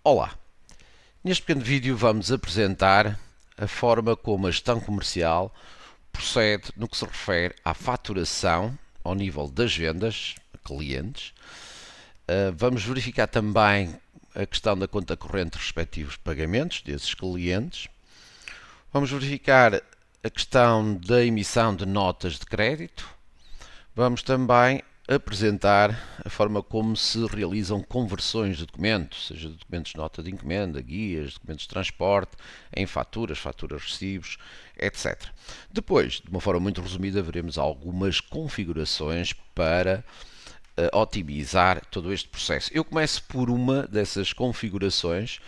Olá! Neste pequeno vídeo vamos apresentar a forma como a gestão comercial procede no que se refere à faturação ao nível das vendas a clientes. Vamos verificar também a questão da conta corrente respectivos pagamentos desses clientes. Vamos verificar a questão da emissão de notas de crédito. Vamos também apresentar a forma como se realizam conversões de documentos, seja de documentos de nota de encomenda, guias, documentos de transporte, em faturas, recibos, etc. Depois, de uma forma muito resumida, veremos algumas configurações para otimizar todo este processo. Eu começo por uma dessas configurações,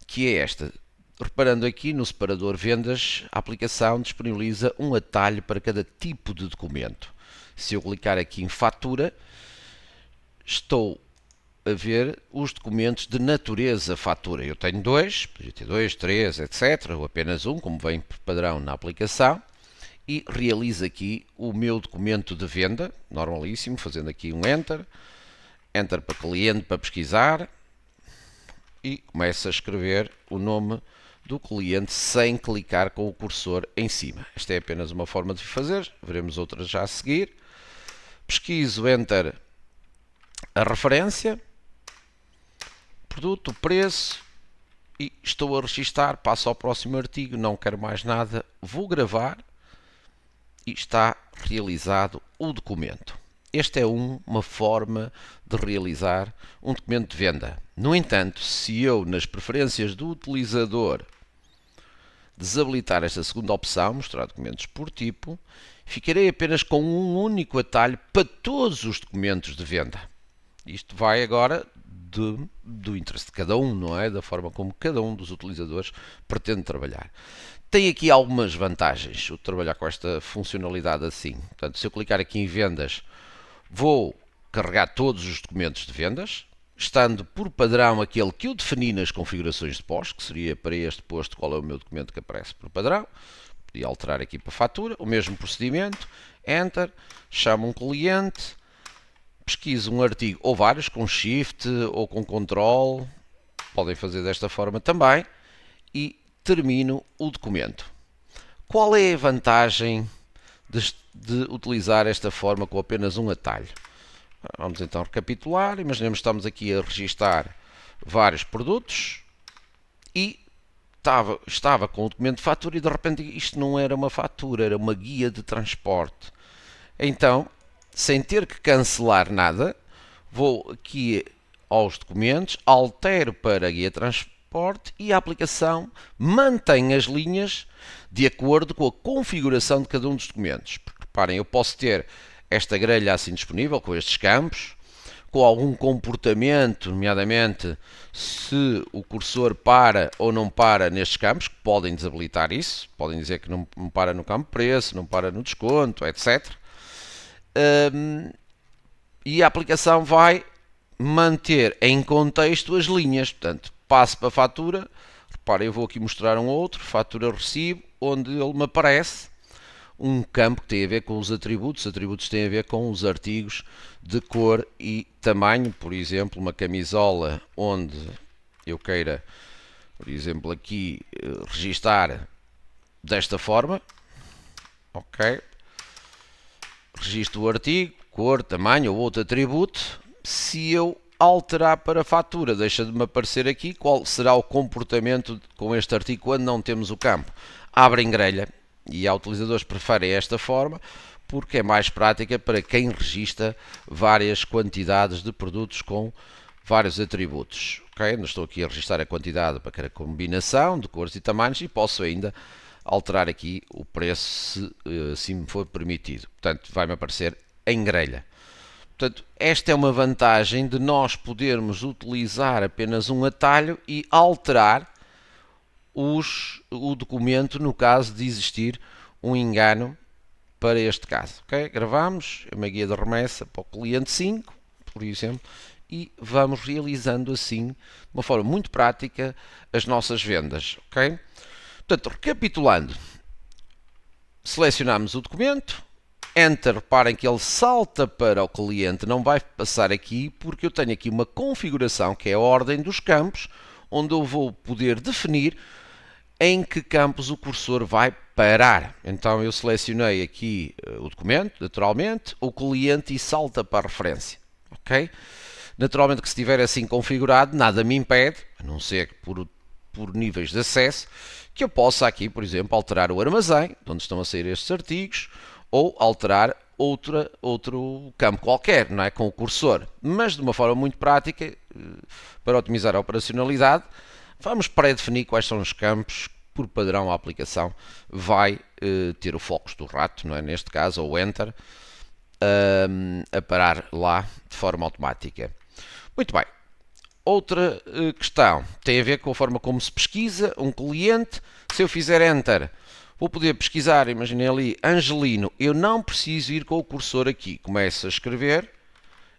que é esta. Reparando aqui no separador vendas, a aplicação disponibiliza um atalho para cada tipo de documento. Se eu clicar aqui em fatura, estou a ver os documentos de natureza fatura. Eu tenho dois, podia ter dois, três, etc. Ou apenas um, como vem por padrão na aplicação. E realizo aqui o meu documento de venda, normalíssimo, fazendo aqui um Enter. Enter para cliente para pesquisar. E começo a escrever o nome do cliente sem clicar com o cursor em cima. Esta é apenas uma forma de fazer, veremos outras já a seguir. Pesquiso, Enter, a referência, produto, preço e estou a registar, passo ao próximo artigo, não quero mais nada, vou gravar e está realizado o documento. Esta é uma forma de realizar um documento de venda. No entanto, se eu nas preferências do utilizador desabilitar esta segunda opção, mostrar documentos por tipo, ficarei apenas com um único atalho para todos os documentos de venda. Isto vai agora do interesse de cada um, não é? Da forma como cada um dos utilizadores pretende trabalhar. Tem aqui algumas vantagens o trabalhar com esta funcionalidade assim. Portanto, se eu clicar aqui em vendas, vou carregar todos os documentos de vendas, estando por padrão aquele que eu defini nas configurações de pós, que seria para este posto qual é o meu documento que aparece por padrão. Podia alterar aqui para fatura, o mesmo procedimento, Enter, chamo um cliente, pesquiso um artigo ou vários, com Shift ou com Control, podem fazer desta forma também, e termino o documento. Qual é a vantagem de utilizar esta forma com apenas um atalho? Vamos então recapitular. Imaginemos que estamos aqui a registar vários produtos e estava com o documento de fatura e de repente isto não era uma fatura, era uma guia de transporte. Então, sem ter que cancelar nada, vou aqui aos documentos, altero para a guia de transporte e a aplicação mantém as linhas de acordo com a configuração de cada um dos documentos. Porque, reparem, eu posso ter esta grelha assim disponível, com estes campos, com algum comportamento, nomeadamente se o cursor para ou não para nestes campos, que podem desabilitar isso, podem dizer que não para no campo preço, não para no desconto, etc. E a aplicação vai manter em contexto as linhas, portanto, passo para a fatura, reparem, eu vou aqui mostrar um outro, fatura recibo, onde ele me aparece um campo que tem a ver com os atributos têm a ver com os artigos de cor e tamanho, por exemplo, uma camisola onde eu queira, por exemplo, aqui registar desta forma, ok, registro o artigo, cor, tamanho ou outro atributo. Se eu alterar para fatura, deixa de me aparecer aqui qual será o comportamento com este artigo quando não temos o campo. Abre em grelha. E há utilizadores que preferem esta forma porque é mais prática para quem registra várias quantidades de produtos com vários atributos. Okay? Não estou aqui a registrar a quantidade para cada combinação de cores e tamanhos e posso ainda alterar aqui o preço se assim me for permitido. Portanto, vai-me aparecer em grelha. Portanto, esta é uma vantagem de nós podermos utilizar apenas um atalho e alterar o documento no caso de existir um engano para este caso. Okay? Gravamos uma guia de remessa para o cliente 5, por exemplo, e vamos realizando assim, de uma forma muito prática, as nossas vendas. Okay? Portanto, recapitulando, selecionamos o documento, Enter, reparem que ele salta para o cliente, não vai passar aqui porque eu tenho aqui uma configuração que é a ordem dos campos, onde eu vou poder definir em que campos o cursor vai parar. Então eu selecionei aqui o documento, naturalmente, o cliente e salta para a referência. Ok? Naturalmente que se estiver assim configurado, nada me impede, a não ser que por níveis de acesso, que eu possa aqui, por exemplo, alterar o armazém, de onde estão a sair estes artigos, ou alterar outro campo qualquer, não é? Com o cursor. Mas de uma forma muito prática, para otimizar a operacionalidade, vamos pré-definir quais são os campos. Por padrão, a aplicação vai ter o foco do rato, não é? Neste caso, ou Enter, a parar lá de forma automática. Muito bem. Outra questão tem a ver com a forma como se pesquisa um cliente. Se eu fizer Enter, vou poder pesquisar, imaginem ali, Angelino. Eu não preciso ir com o cursor aqui. Começo a escrever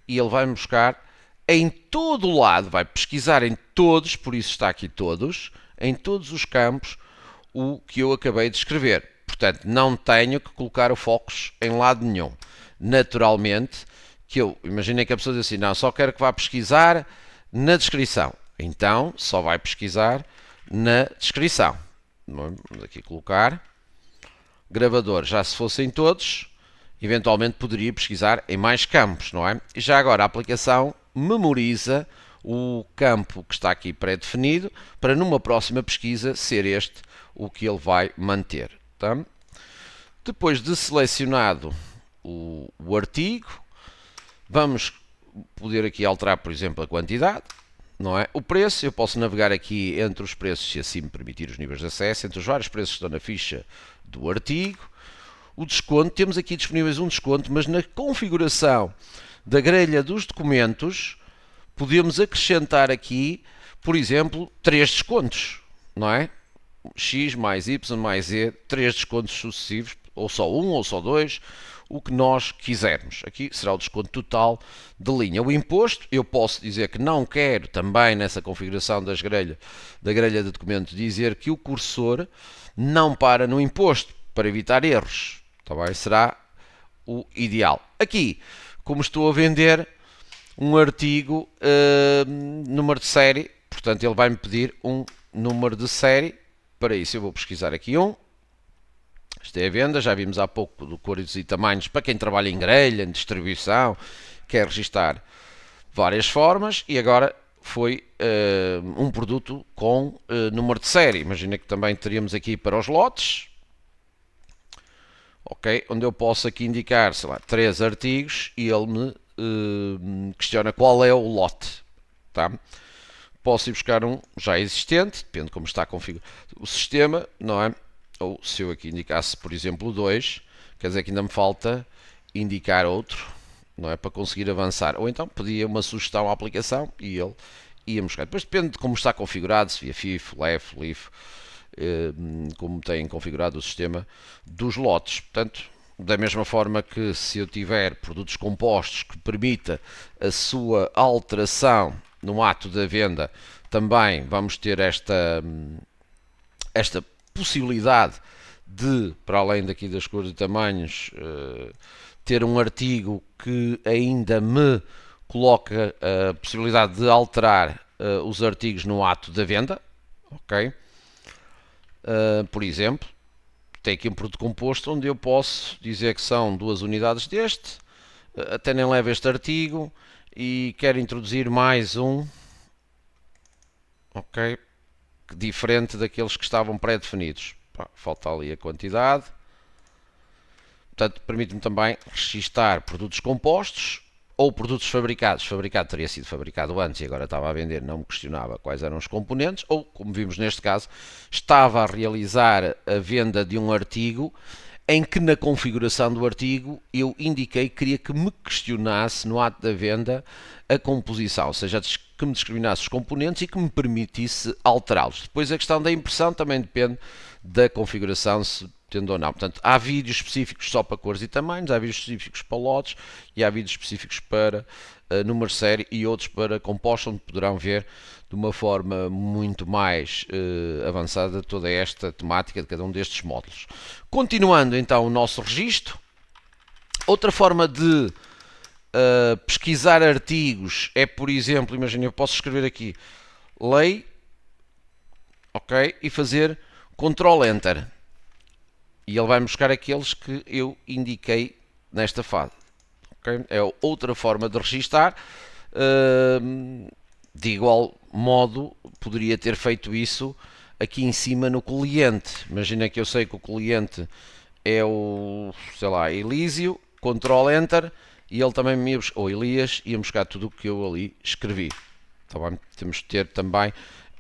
e ele vai-me buscar em todo o lado, vai pesquisar em todos, por isso está aqui todos, em todos os campos, o que eu acabei de escrever. Portanto, não tenho que colocar o foco em lado nenhum. Naturalmente, que eu imaginei que a pessoa diz assim, não, só quero que vá pesquisar na descrição. Então, só vai pesquisar na descrição. Vamos aqui colocar. Gravador, já se fossem todos, eventualmente poderia pesquisar em mais campos, não é? E já agora a aplicação memoriza o campo que está aqui pré-definido para numa próxima pesquisa ser este o que ele vai manter. Tá? Depois de selecionado o artigo, vamos poder aqui alterar, por exemplo, a quantidade, não é? O preço, eu posso navegar aqui entre os preços, se assim me permitir os níveis de acesso, entre os vários preços que estão na ficha do artigo. O desconto, temos aqui disponíveis um desconto, mas na configuração da grelha dos documentos, podemos acrescentar aqui, por exemplo, 3 descontos, não é? X mais Y mais Z, 3 descontos sucessivos, ou só um, ou só dois, o que nós quisermos. Aqui será o desconto total de linha. O imposto, eu posso dizer que não quero também nessa configuração da grelha de documentos, dizer que o cursor não para no imposto, para evitar erros. Tá bem? Será o ideal. Aqui, como estou a vender um artigo, número de série, portanto ele vai-me pedir um número de série. Para isso eu vou pesquisar aqui um. Isto é a venda, já vimos há pouco do cores e tamanhos, para quem trabalha em grelha, em distribuição, quer registar várias formas, e agora foi um produto com número de série. Imagina que também teríamos aqui para os lotes, ok? Onde eu posso aqui indicar, sei lá, 3 artigos e ele me questiona qual é o lote, tá? Posso ir buscar um já existente, depende de como está configurado o sistema, não é? Ou se eu aqui indicasse, por exemplo, 2, quer dizer que ainda me falta indicar outro, não é? Para conseguir avançar. Ou então pedia uma sugestão à aplicação e ele ia buscar. Depois depende de como está configurado, se via FIFO, LEF, LIFO, como tem configurado o sistema dos lotes. Portanto, da mesma forma que se eu tiver produtos compostos que permita a sua alteração no ato da venda, também vamos ter esta possibilidade de, para além daqui das cores e tamanhos, ter um artigo que ainda me coloca a possibilidade de alterar os artigos no ato da venda, ok? Por exemplo, tem aqui um produto composto onde eu posso dizer que são 2 unidades deste, até nem leva este artigo e quero introduzir mais um, ok? Diferente daqueles que estavam pré-definidos. Falta ali a quantidade. Portanto, permite-me também registar produtos compostos ou produtos fabricados. Fabricado teria sido fabricado antes e agora estava a vender, não me questionava quais eram os componentes. Ou, como vimos neste caso, estava a realizar a venda de um artigo em que na configuração do artigo eu indiquei que queria que me questionasse no ato da venda a composição, ou seja, que me discriminasse os componentes e que me permitisse alterá-los. Depois a questão da impressão também depende da configuração, se tendo ou não. Portanto, há vídeos específicos só para cores e tamanhos, há vídeos específicos para lotes e há vídeos específicos para número de série e outros para compostos, onde poderão ver de uma forma muito mais avançada toda esta temática de cada um destes módulos. Continuando então o nosso registro, outra forma de pesquisar artigos é, por exemplo, imagina, eu posso escrever aqui lei ok? E fazer Ctrl Enter. E ele vai buscar aqueles que eu indiquei nesta fase. Okay? É outra forma de registar. De igual modo, poderia ter feito isso aqui em cima no cliente. Imagina que eu sei que o cliente é o, sei lá, Elísio, Ctrl Enter, e ele também me ia buscar, ou Elias, ia buscar tudo o que eu ali escrevi. Tá bem? Temos de ter também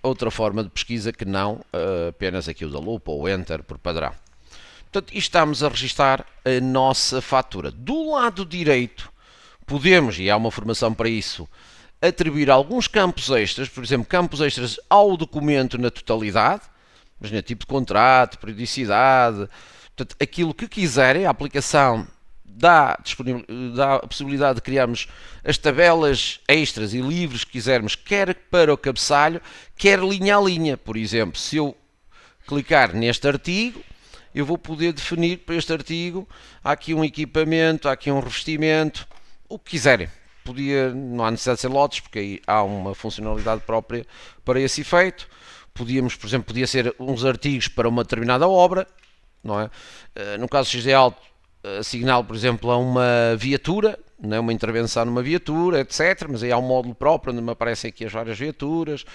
outra forma de pesquisa que não apenas aqui o da lupa ou Enter por padrão. Portanto, estamos a registar a nossa fatura. Do lado direito, podemos, e há uma formação para isso, atribuir alguns campos extras, por exemplo, campos extras ao documento na totalidade, imagina, tipo de contrato, periodicidade, portanto, aquilo que quiserem, a aplicação dá a possibilidade de criarmos as tabelas extras e livres que quisermos, quer para o cabeçalho, quer linha a linha. Por exemplo, se eu clicar neste artigo, eu vou poder definir para este artigo, há aqui um equipamento, há aqui um revestimento, o que quiserem. Não há necessidade de ser lotes, porque aí há uma funcionalidade própria para esse efeito. Podíamos, por exemplo, podia ser uns artigos para uma determinada obra, não é? No caso XD Alto, assigná-lo, por exemplo, a uma viatura, não é? Uma intervenção numa viatura, etc. Mas aí há um módulo próprio onde me aparecem aqui as várias viaturas,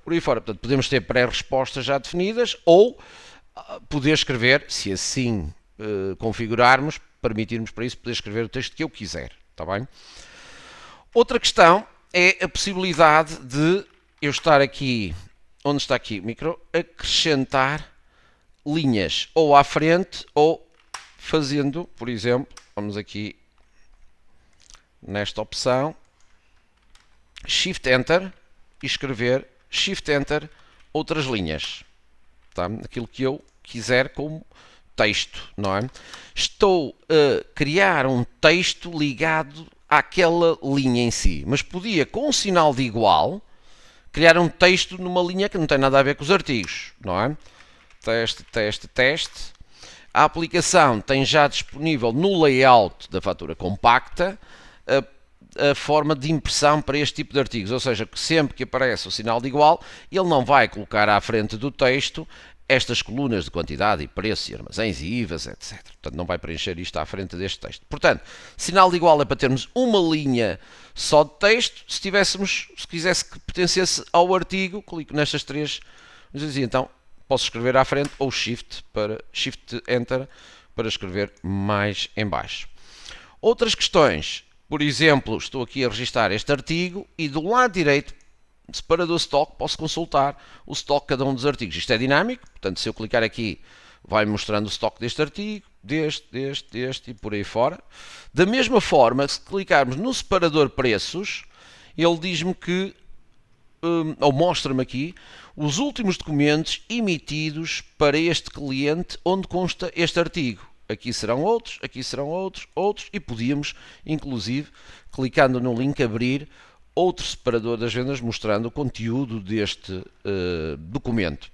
por aí fora. Portanto, podemos ter pré-respostas já definidas ou poder escrever, se assim configurarmos, permitirmos para isso, poder escrever o texto que eu quiser, está bem? Outra questão é a possibilidade de eu estar aqui, onde está aqui o micro, acrescentar linhas ou à frente ou fazendo, por exemplo, vamos aqui nesta opção, Shift Enter e escrever Shift Enter outras linhas. Tá? Aquilo que eu quiser como texto, não é? Estou a criar um texto ligado àquela linha em si, mas podia, com um sinal de igual, criar um texto numa linha que não tem nada a ver com os artigos, não é? Teste, teste, teste. A aplicação tem já disponível no layout da fatura compacta a forma de impressão para este tipo de artigos, ou seja, que sempre que aparece o sinal de igual, ele não vai colocar à frente do texto estas colunas de quantidade e preço e armazéns e IVAs, etc. Portanto, não vai preencher isto à frente deste texto. Portanto, sinal de igual é para termos uma linha só de texto. Se quisesse que pertencesse ao artigo, clico nestas três, então posso escrever à frente ou Shift Enter para escrever mais em baixo. Outras questões. Por exemplo, estou aqui a registrar este artigo e do lado direito, separador stock, posso consultar o stock de cada um dos artigos. Isto é dinâmico, portanto, se eu clicar aqui, vai mostrando o stock deste artigo, deste e por aí fora. Da mesma forma, se clicarmos no separador preços, ele diz-me que, ou mostra-me aqui, os últimos documentos emitidos para este cliente onde consta este artigo. Aqui serão outros, outros, e podíamos, inclusive, clicando no link, abrir outro separador das vendas mostrando o conteúdo deste documento.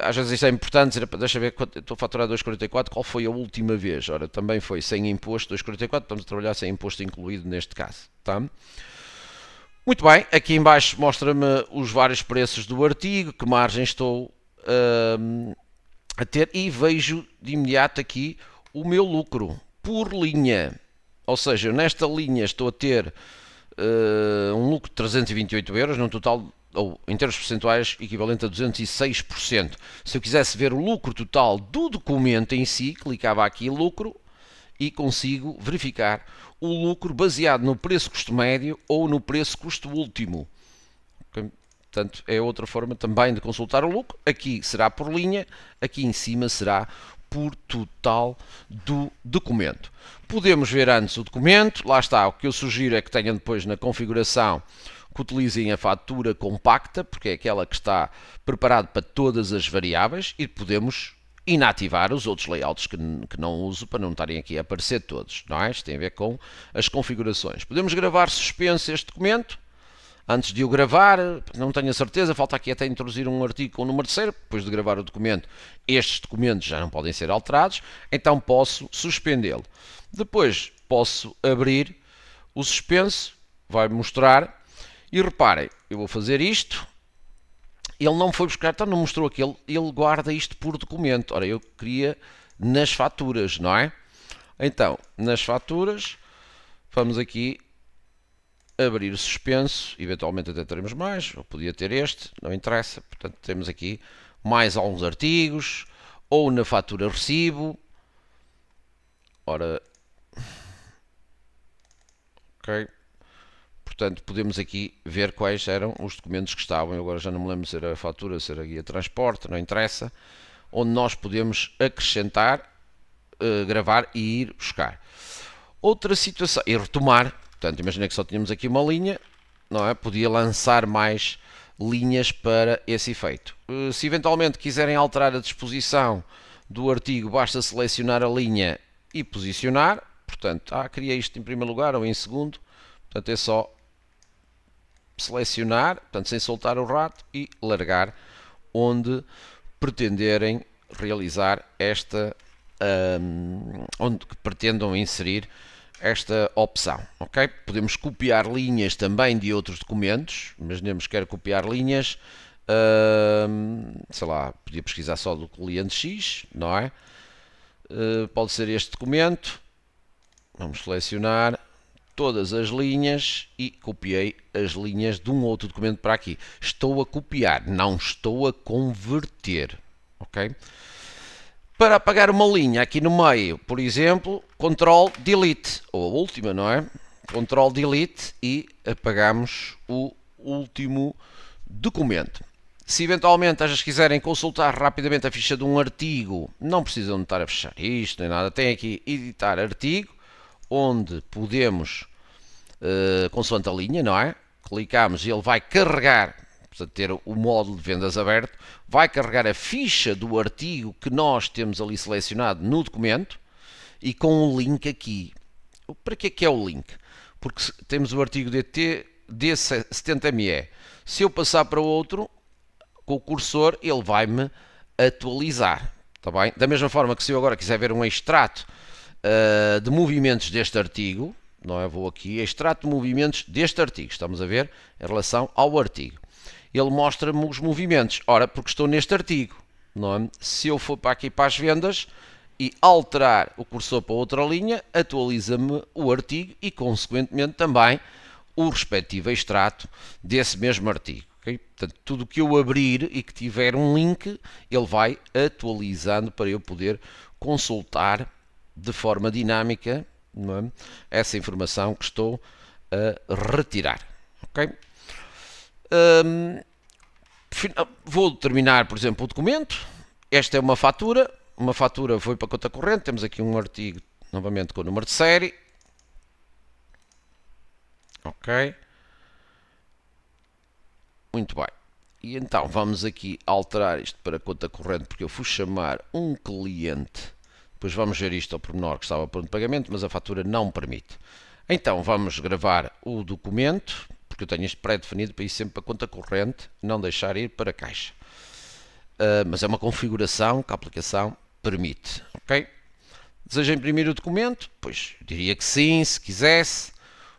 Às vezes isto é importante dizer, deixa ver, estou a faturar 2,44, qual foi a última vez? Ora, também foi sem imposto 2,44, estamos a trabalhar sem imposto incluído neste caso. Tá? Muito bem, aqui em baixo mostra-me os vários preços do artigo, que margem estou a ter, e vejo de imediato aqui o meu lucro por linha. Ou seja, nesta linha estou a ter um lucro de 328 euros, num total, ou em termos percentuais, equivalente a 206%. Se eu quisesse ver o lucro total do documento em si, clicava aqui em lucro e consigo verificar o lucro baseado no preço-custo médio ou no preço-custo último. Portanto, é outra forma também de consultar o lucro. Aqui será por linha, aqui em cima será por total do documento. Podemos ver antes o documento, lá está, o que eu sugiro é que tenham depois na configuração que utilizem a fatura compacta, porque é aquela que está preparada para todas as variáveis, e podemos inativar os outros layouts que não uso para não estarem aqui a aparecer todos. Não é? Isto tem a ver com as configurações. Podemos gravar suspenso este documento. Antes de o gravar, não tenho a certeza, falta aqui até introduzir um artigo com o número de série, depois de gravar o documento, estes documentos já não podem ser alterados, então posso suspendê-lo. Depois posso abrir o suspenso, vai mostrar, e reparem, eu vou fazer isto, ele não foi buscar, então não mostrou aquele, ele guarda isto por documento. Ora, eu queria nas faturas, não é? Então, nas faturas, vamos aqui abrir o suspenso, eventualmente até teremos mais, eu podia ter este, não interessa, portanto temos aqui mais alguns artigos, ou na fatura recibo, ora, ok, portanto podemos aqui ver quais eram os documentos que estavam, eu agora já não me lembro se era a fatura, se era a guia de transporte, não interessa, onde nós podemos acrescentar, gravar e ir buscar. Outra situação, e retomar, portanto, imagina que só tínhamos aqui uma linha, não é? Podia lançar mais linhas para esse efeito. Se eventualmente quiserem alterar a disposição do artigo, basta selecionar a linha e posicionar. Portanto, queria isto em primeiro lugar ou em segundo. Portanto, é só selecionar, portanto, sem soltar o rato e largar onde pretenderem realizar esta, onde pretendam inserir esta opção, ok? Podemos copiar linhas também de outros documentos, imaginemos que quero copiar linhas, sei lá, podia pesquisar só do cliente X, não é? Pode ser este documento, vamos selecionar todas as linhas e copiei as linhas de um outro documento para aqui. Estou a copiar, não estou a converter, ok? Para apagar uma linha aqui no meio, por exemplo, Ctrl Delete, ou a última, não é? Ctrl Delete e apagamos o último documento. Se eventualmente às vezes quiserem consultar rapidamente a ficha de um artigo, não precisam de estar a fechar isto nem nada, tem aqui editar artigo, onde podemos, consoante a linha, não é? Clicamos e ele vai carregar, portanto ter o módulo de vendas aberto, vai carregar a ficha do artigo que nós temos ali selecionado no documento e com um link aqui. Para que é o link? Porque temos o artigo D70ME. Se eu passar para outro, com o cursor, ele vai-me atualizar. Tá bem? Da mesma forma que se eu agora quiser ver um extrato de movimentos deste artigo, não é? Vou aqui, extrato de movimentos deste artigo. Estamos a ver em relação ao artigo. Ele mostra-me os movimentos. Ora, porque estou neste artigo, não é? Se eu for para aqui para as vendas e alterar o cursor para outra linha, atualiza-me o artigo e, consequentemente, também o respectivo extrato desse mesmo artigo. Okay? Portanto, tudo que eu abrir e que tiver um link, ele vai atualizando para eu poder consultar de forma dinâmica, não é? Essa informação que estou a retirar. Ok? Vou terminar, por exemplo, o documento. Esta é uma fatura foi para a conta corrente, temos aqui um artigo novamente com o número de série. Ok. Muito bem. E então vamos aqui alterar isto para conta corrente, porque eu fui chamar um cliente. Depois vamos ver isto ao pormenor que estava pronto de pagamento, mas a fatura não permite. Então vamos gravar o documento, porque eu tenho isto pré-definido para ir sempre para conta corrente, não deixar ir para a caixa. Mas é uma configuração que a aplicação permite. Ok? Deseja imprimir o documento? Pois diria que sim, se quisesse.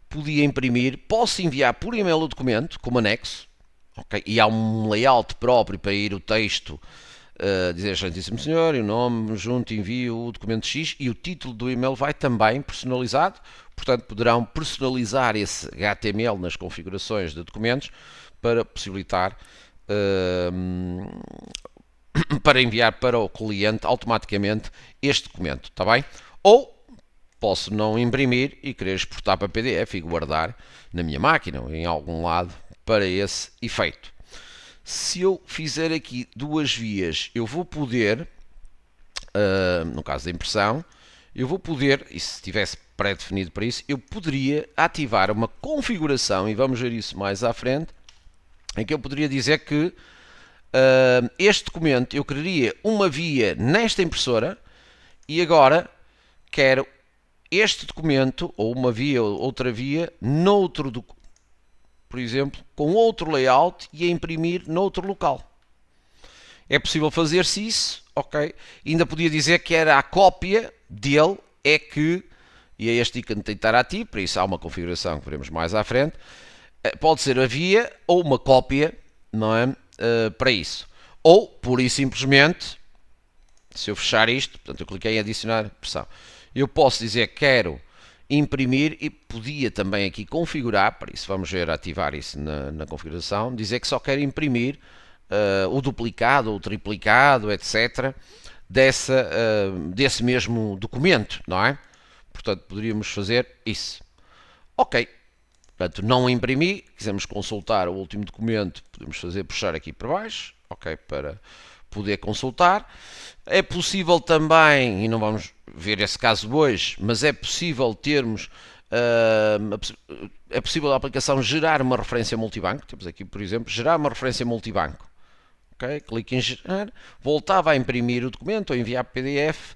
Podia imprimir. Posso enviar por e-mail o documento como anexo. Okay? E há um layout próprio para ir o texto, dizer excelentíssimo senhor, e o nome, junto, envio o documento X, e o título do e-mail vai também personalizado, portanto poderão personalizar esse HTML nas configurações de documentos para possibilitar para enviar para o cliente automaticamente este documento, está bem? Ou posso não imprimir e querer exportar para PDF e guardar na minha máquina ou em algum lado para esse efeito. Se eu fizer aqui duas vias, eu vou poder, no caso da impressão, eu vou poder, e se estivesse pré-definido para isso, eu poderia ativar uma configuração, e vamos ver isso mais à frente, em que eu poderia dizer que este documento eu quereria uma via nesta impressora e agora quero este documento, ou uma via ou outra via, noutro documento, por exemplo, com outro layout e a imprimir noutro local. É possível fazer-se isso, ok? Ainda podia dizer que era a cópia dele, é que, e é este ícone tem que estar ativo, para isso há uma configuração que veremos mais à frente, pode ser a via ou uma cópia, não é? para isso. Ou, pura e simplesmente, se eu fechar isto, portanto eu cliquei em adicionar pressão, eu posso dizer que quero imprimir e podia também aqui configurar, para isso vamos ver, ativar isso na configuração, dizer que só quero imprimir o duplicado ou o triplicado, etc., desse mesmo documento, não é? Portanto, poderíamos fazer isso. Ok. Portanto, não imprimi, quisermos consultar o último documento, podemos fazer puxar aqui para baixo, ok, para poder consultar. É possível também, e não vamos ver esse caso hoje, mas é possível termos, é possível a aplicação gerar uma referência multibanco. Temos aqui, por exemplo, gerar uma referência multibanco. Okay? Clique em gerar, voltava a imprimir o documento ou enviar PDF.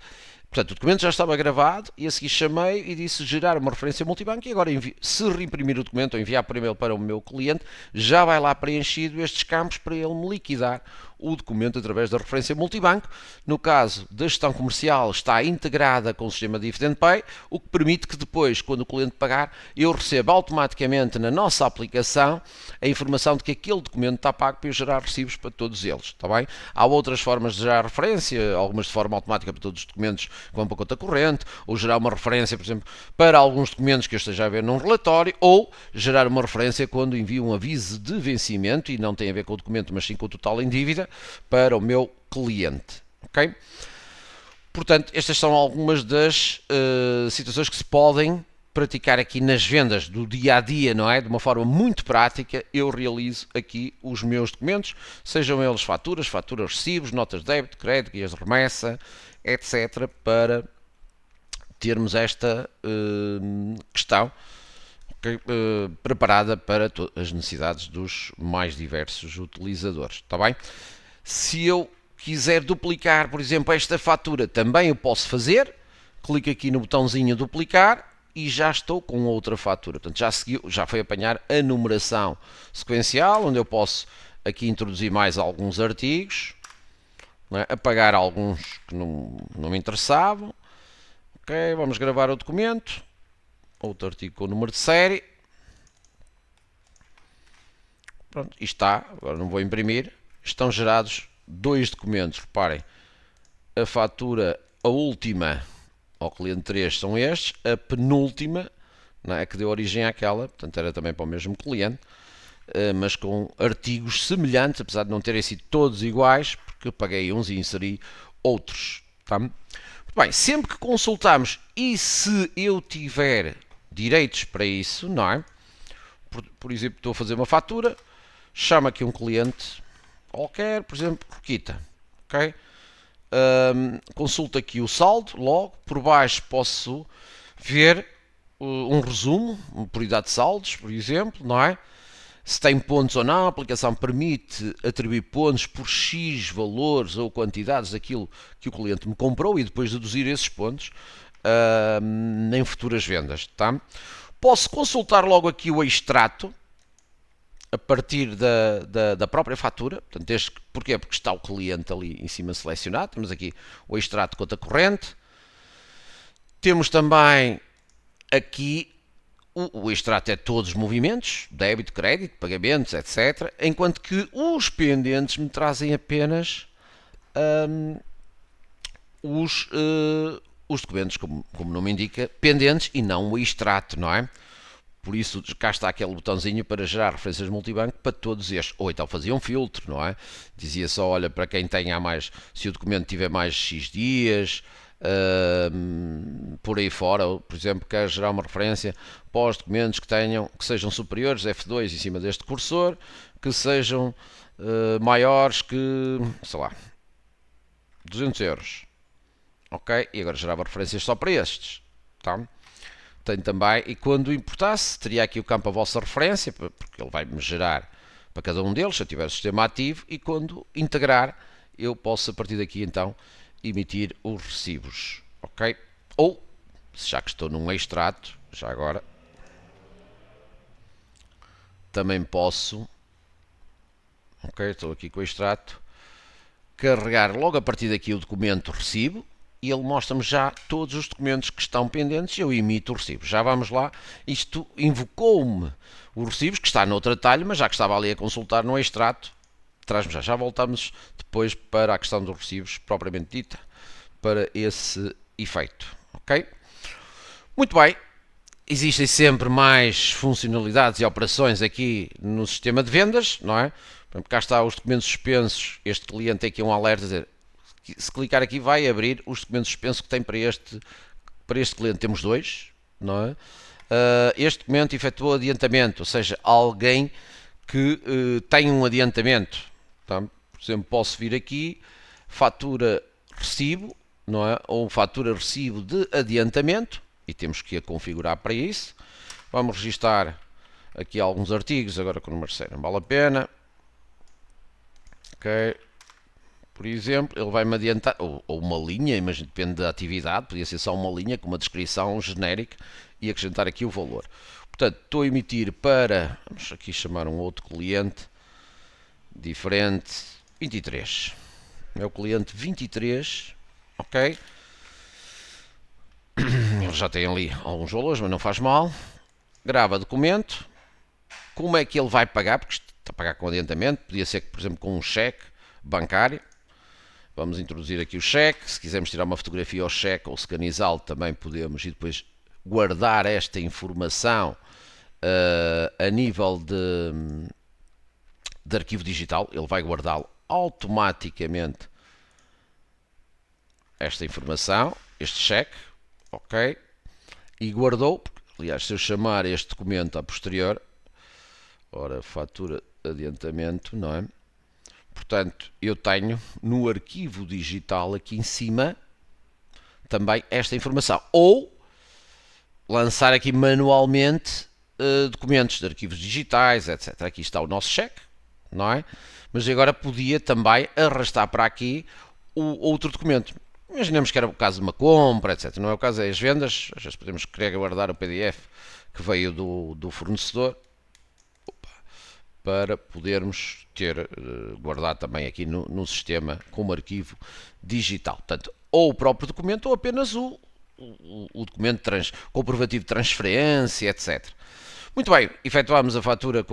Portanto, o documento já estava gravado e a seguir chamei e disse gerar uma referência multibanco e agora se reimprimir o documento ou enviar por e-mail para o meu cliente, já vai lá preenchido estes campos para ele me liquidar o documento através da referência multibanco. No caso da gestão comercial, está integrada com o sistema Dividend Pay, o que permite que depois, quando o cliente pagar, eu receba automaticamente na nossa aplicação a informação de que aquele documento está pago para eu gerar recibos para todos eles. Está bem? Há outras formas de gerar referência, algumas de forma automática para todos os documentos que vão para a conta corrente, ou gerar uma referência, por exemplo, para alguns documentos que eu esteja a ver num relatório, ou gerar uma referência quando envio um aviso de vencimento, e não tem a ver com o documento, mas sim com o total em dívida, para o meu cliente. Ok? Portanto, estas são algumas das situações que se podem praticar aqui nas vendas do dia a dia, não é? De uma forma muito prática, eu realizo aqui os meus documentos, sejam eles faturas, recibos, notas de débito, crédito, guias de remessa, etc., para termos esta questão preparada para as necessidades dos mais diversos utilizadores. Está bem? Se eu quiser duplicar, por exemplo, esta fatura, também eu posso fazer. Clico aqui no botãozinho duplicar e já estou com outra fatura. Portanto, já foi apanhar a numeração sequencial, onde eu posso aqui introduzir mais alguns artigos, não é? Apagar alguns que não me interessavam. Ok, vamos gravar o documento. Outro artigo com o número de série. Pronto, e está. Agora não vou imprimir. Estão gerados dois documentos. Reparem, a fatura, a última ao cliente 3 são estes, a penúltima, não é, que deu origem àquela, portanto era também para o mesmo cliente, mas com artigos semelhantes, apesar de não terem sido todos iguais, porque paguei uns e inseri outros. Tá? Muito bem, sempre que consultamos e se eu tiver direitos para isso, não é? Por exemplo, estou a fazer uma fatura, chamo aqui um cliente qualquer, por exemplo, Roquita, ok? Consulto aqui o saldo, logo, por baixo posso ver um resumo, uma prioridade de saldos, por exemplo, não é? Se tem pontos ou não, a aplicação permite atribuir pontos por X valores ou quantidades daquilo que o cliente me comprou e depois deduzir esses pontos em futuras vendas, tá? Posso consultar logo aqui o extrato a partir da própria fatura, portanto, porquê? Porque está o cliente ali em cima selecionado. Temos aqui o extrato de conta corrente. Temos também aqui o extrato é todos os movimentos, débito, crédito, pagamentos, etc. Enquanto que os pendentes me trazem apenas os documentos, como o nome indica, pendentes e não o extrato, não é? Por isso, cá está aquele botãozinho para gerar referências multibanco para todos estes. Ou então fazia um filtro, não é? Dizia só, olha, para quem tenha mais, se o documento tiver mais X dias, por aí fora, ou, por exemplo, quer gerar uma referência para os documentos que sejam superiores, F2 em cima deste cursor, que sejam maiores que, sei lá, 200 euros. Ok? E agora gerava referências só para estes. Tá? Tem também, e quando importasse, teria aqui o campo a vossa referência, porque ele vai-me gerar para cada um deles, se eu tiver o sistema ativo, e quando integrar, eu posso a partir daqui então emitir os recibos, ok? Ou, já que estou num extrato, já agora, também posso, ok, estou aqui com o extrato, carregar logo a partir daqui o documento recibo, e ele mostra-me já todos os documentos que estão pendentes e eu emito o recibo. Já vamos lá. Isto invocou-me os recibos, que está noutra detalhe, mas já que estava ali a consultar no extrato, traz-me já. Já voltamos depois para a questão dos recibos propriamente dita, para esse efeito, ok? Muito bem, existem sempre mais funcionalidades e operações aqui no sistema de vendas, não é? Por exemplo, cá está os documentos suspensos, este cliente tem aqui um alerta a dizer, se clicar aqui vai abrir os documentos suspensos que tem para este cliente, temos dois, não é? Este documento efetuou adiantamento, ou seja, alguém que tem um adiantamento. Tá? Por exemplo, posso vir aqui, fatura recibo, não é? Ou fatura recibo de adiantamento, e temos que a configurar para isso. Vamos registar aqui alguns artigos, agora com o número 100 não vale a pena. Ok. Por exemplo, ele vai-me adiantar, ou uma linha, mas depende da atividade, podia ser só uma linha com uma descrição genérica e acrescentar aqui o valor. Portanto, estou a emitir para, vamos aqui chamar um outro cliente diferente, 23. É o cliente 23, ok? Ele já tem ali alguns valores, mas não faz mal. Grava documento. Como é que ele vai pagar? Porque está a pagar com adiantamento, podia ser, por exemplo, com um cheque bancário. Vamos introduzir aqui o cheque. Se quisermos tirar uma fotografia ao cheque ou escaneá-lo, também podemos, e depois guardar esta informação a nível de arquivo digital. Ele vai guardá-lo automaticamente, esta informação, este cheque, ok? E guardou, aliás, se eu chamar este documento a posterior, ora, fatura adiantamento, não é? Portanto, eu tenho no arquivo digital aqui em cima também esta informação. Ou lançar aqui manualmente documentos de arquivos digitais, etc. Aqui está o nosso cheque, não é? Mas agora podia também arrastar para aqui o outro documento. Imaginemos que era o caso de uma compra, etc. Não é o caso das vendas. Às vezes podemos querer guardar o PDF que veio do fornecedor para podermos ter guardado também aqui no sistema como arquivo digital. Portanto, ou o próprio documento ou apenas o documento comprovativo de transferência, etc. Muito bem, efetuamos a fatura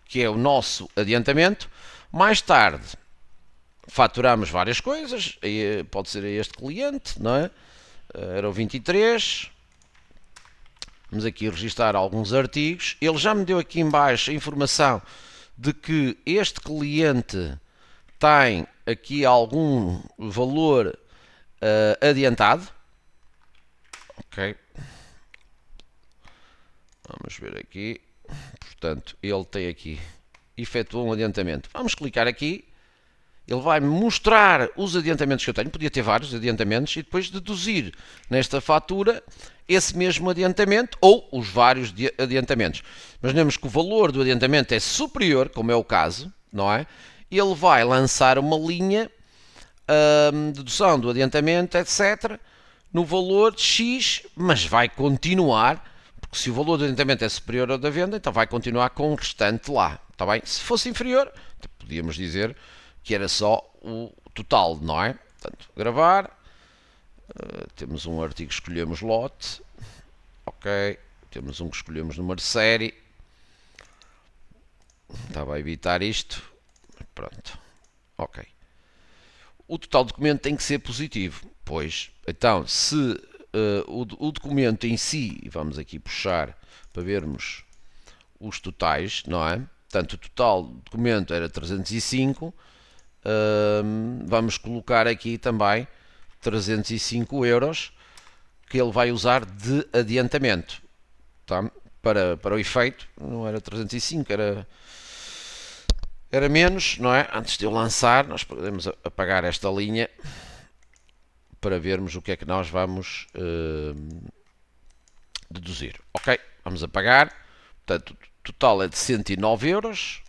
que é o nosso adiantamento. Mais tarde, faturamos várias coisas, pode ser a este cliente, não é? Era o 23. Vamos aqui registrar alguns artigos. Ele já me deu aqui em baixo a informação de que este cliente tem aqui algum valor adiantado. Ok. Vamos ver aqui. Portanto, ele tem aqui, efetuou um adiantamento. Vamos clicar aqui. Ele vai-me mostrar os adiantamentos que eu tenho. Podia ter vários adiantamentos e depois deduzir nesta fatura esse mesmo adiantamento ou os vários adiantamentos. Mas vemos que o valor do adiantamento é superior, como é o caso, não é? Ele vai lançar uma linha de dedução do adiantamento, etc., no valor de X, mas vai continuar, porque se o valor do adiantamento é superior ao da venda, então vai continuar com o restante lá, está bem? Se fosse inferior, podíamos dizer que era só o total, não é? Portanto, gravar, temos um artigo que escolhemos lote, ok, temos um que escolhemos número de série, estava a evitar isto, pronto, ok. O total do documento tem que ser positivo, pois, então, se o documento em si, vamos aqui puxar para vermos os totais, não é? Portanto, o total do documento era 305, vamos colocar aqui também 305 euros que ele vai usar de adiantamento, tá? Para o efeito, não era 305, era menos, não é? Antes de eu lançar, nós podemos apagar esta linha para vermos o que é que nós vamos deduzir. Ok, vamos apagar. Portanto, o total é de 109 euros.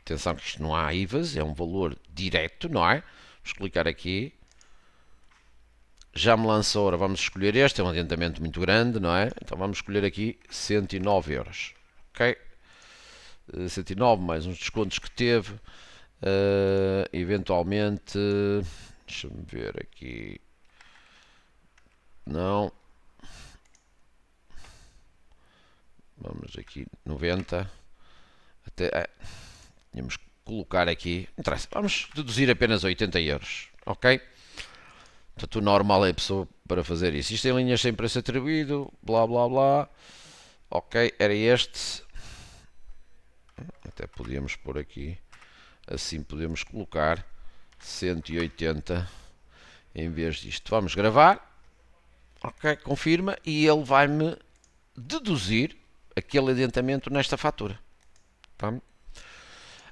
Atenção que isto não há IVAs, é um valor direto, não é? Vamos clicar aqui. Já me lançou, ora vamos escolher este, é um adiantamento muito grande, não é? Então vamos escolher aqui 109 euros. Ok? 109 mais uns descontos que teve. Eventualmente, deixa-me ver aqui. Não. Vamos aqui 90. Até tínhamos colocar aqui, interessa, vamos deduzir apenas 80 euros, ok? Portanto, o normal é a pessoa para fazer isso. Isto em linhas sem preço atribuído, blá blá blá, ok, era este, até podíamos pôr aqui, assim podemos colocar 180 em vez disto. Vamos gravar, ok, confirma, e ele vai-me deduzir aquele adiantamento nesta fatura. Tá?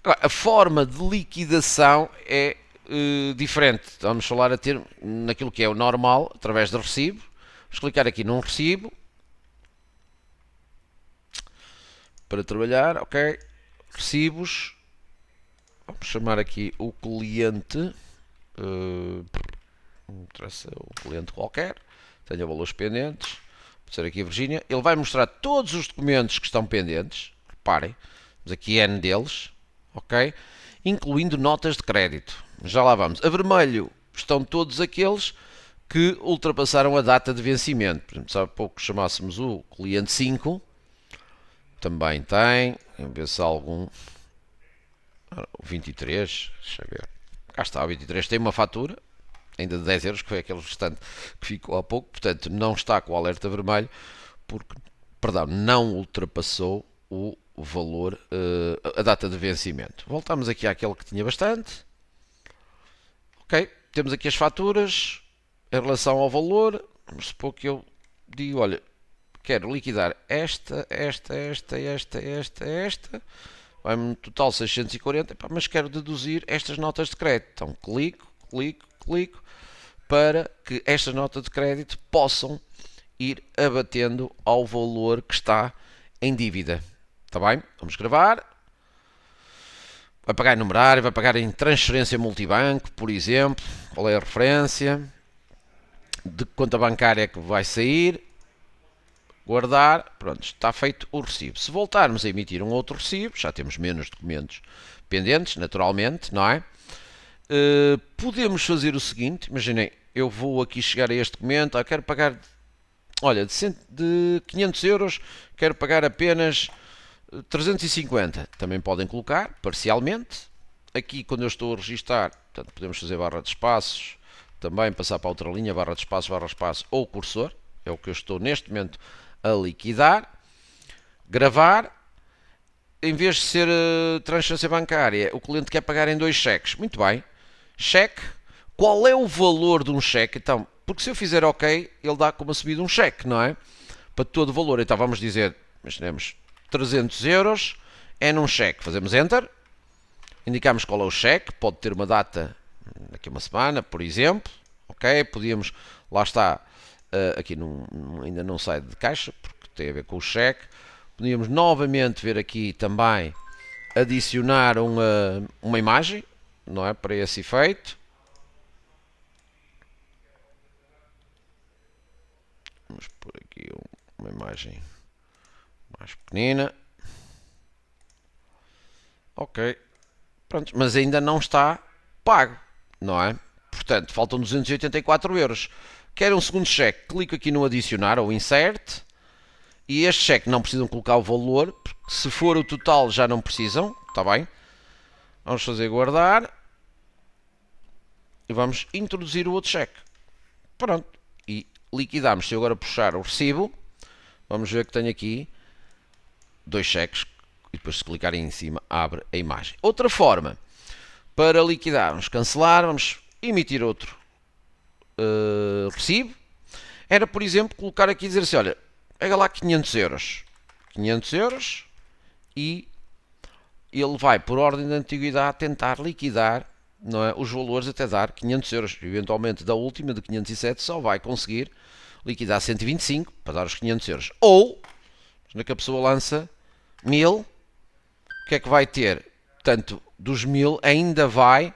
Agora, a forma de liquidação é diferente. Vamos falar a ter naquilo que é o normal, através de recibo. Vamos clicar aqui num recibo para trabalhar, ok. Recibos. Vamos chamar aqui o cliente. Interessa o cliente qualquer. Tenha valores pendentes. Pode ser aqui a Virgínia. Ele vai mostrar todos os documentos que estão pendentes. Reparem. Temos aqui N deles. Ok? Incluindo notas de crédito. Já lá vamos. A vermelho estão todos aqueles que ultrapassaram a data de vencimento. Por exemplo, se há pouco chamássemos o cliente 5, também tem. Em vez se há algum. O 23, deixa eu ver. Cá está, o 23 tem uma fatura, ainda de 10 euros, que foi aquele restante que ficou há pouco. Portanto, não está com o alerta vermelho, porque, perdão, não ultrapassou o valor, a data de vencimento. Voltamos aqui àquele que tinha bastante. Ok, temos aqui as faturas em relação ao valor. Vamos supor que eu digo, olha, quero liquidar esta. Vai-me no total 640, mas quero deduzir estas notas de crédito. Então clico para que estas notas de crédito possam ir abatendo ao valor que está em dívida. Está bem? Vamos gravar. Vai pagar em numerário, vai pagar em transferência multibanco, por exemplo. Qual é a referência? De que conta bancária é que vai sair? Guardar. Pronto, está feito o recibo. Se voltarmos a emitir um outro recibo, já temos menos documentos pendentes, naturalmente, não é? Podemos fazer o seguinte, imaginem, eu vou aqui chegar a este documento, quero pagar, olha, de 500 euros, quero pagar apenas 350. Também podem colocar, parcialmente. Aqui, quando eu estou a registar, portanto, podemos fazer barra de espaços, também passar para outra linha, barra de espaço ou cursor. É o que eu estou neste momento a liquidar. Gravar. Em vez de ser transferência bancária, o cliente quer pagar em 2 cheques. Muito bem. Cheque. Qual é o valor de um cheque? Então, porque se eu fizer OK, ele dá como assumido um cheque, não é? Para todo o valor. Então, vamos dizer, imaginemos, 300 euros é num cheque. Fazemos Enter. Indicamos qual é o cheque. Pode ter uma data daqui a uma semana, por exemplo. Ok? Podíamos, lá está, aqui ainda não sai de caixa, porque tem a ver com o cheque. Podíamos novamente ver aqui também adicionar uma imagem, não é? Para esse efeito. Vamos pôr aqui uma imagem mais pequenina. Ok. Pronto, mas ainda não está pago, não é? Portanto, faltam 284 euros. Quero um segundo cheque. Clico aqui no adicionar ou insert. E este cheque não precisam colocar o valor, porque se for o total já não precisam, está bem? Vamos fazer guardar. E vamos introduzir o outro cheque. Pronto. E liquidamos. Se eu agora puxar o recibo, vamos ver que tenho aqui 2 cheques. E depois se clicarem em cima, abre a imagem. Outra forma para liquidar. Vamos cancelar. Vamos emitir outro recibo. Era, por exemplo, colocar aqui e dizer assim, olha, pega lá 500 euros. 500 euros e ele vai, por ordem de antiguidade, tentar liquidar, não é, os valores até dar 500 euros. Eventualmente, da última, de 507, só vai conseguir liquidar 125 para dar os 500 euros. Ou, na que a pessoa lança 1000, o que é que vai ter? Portanto, dos 1000 ainda vai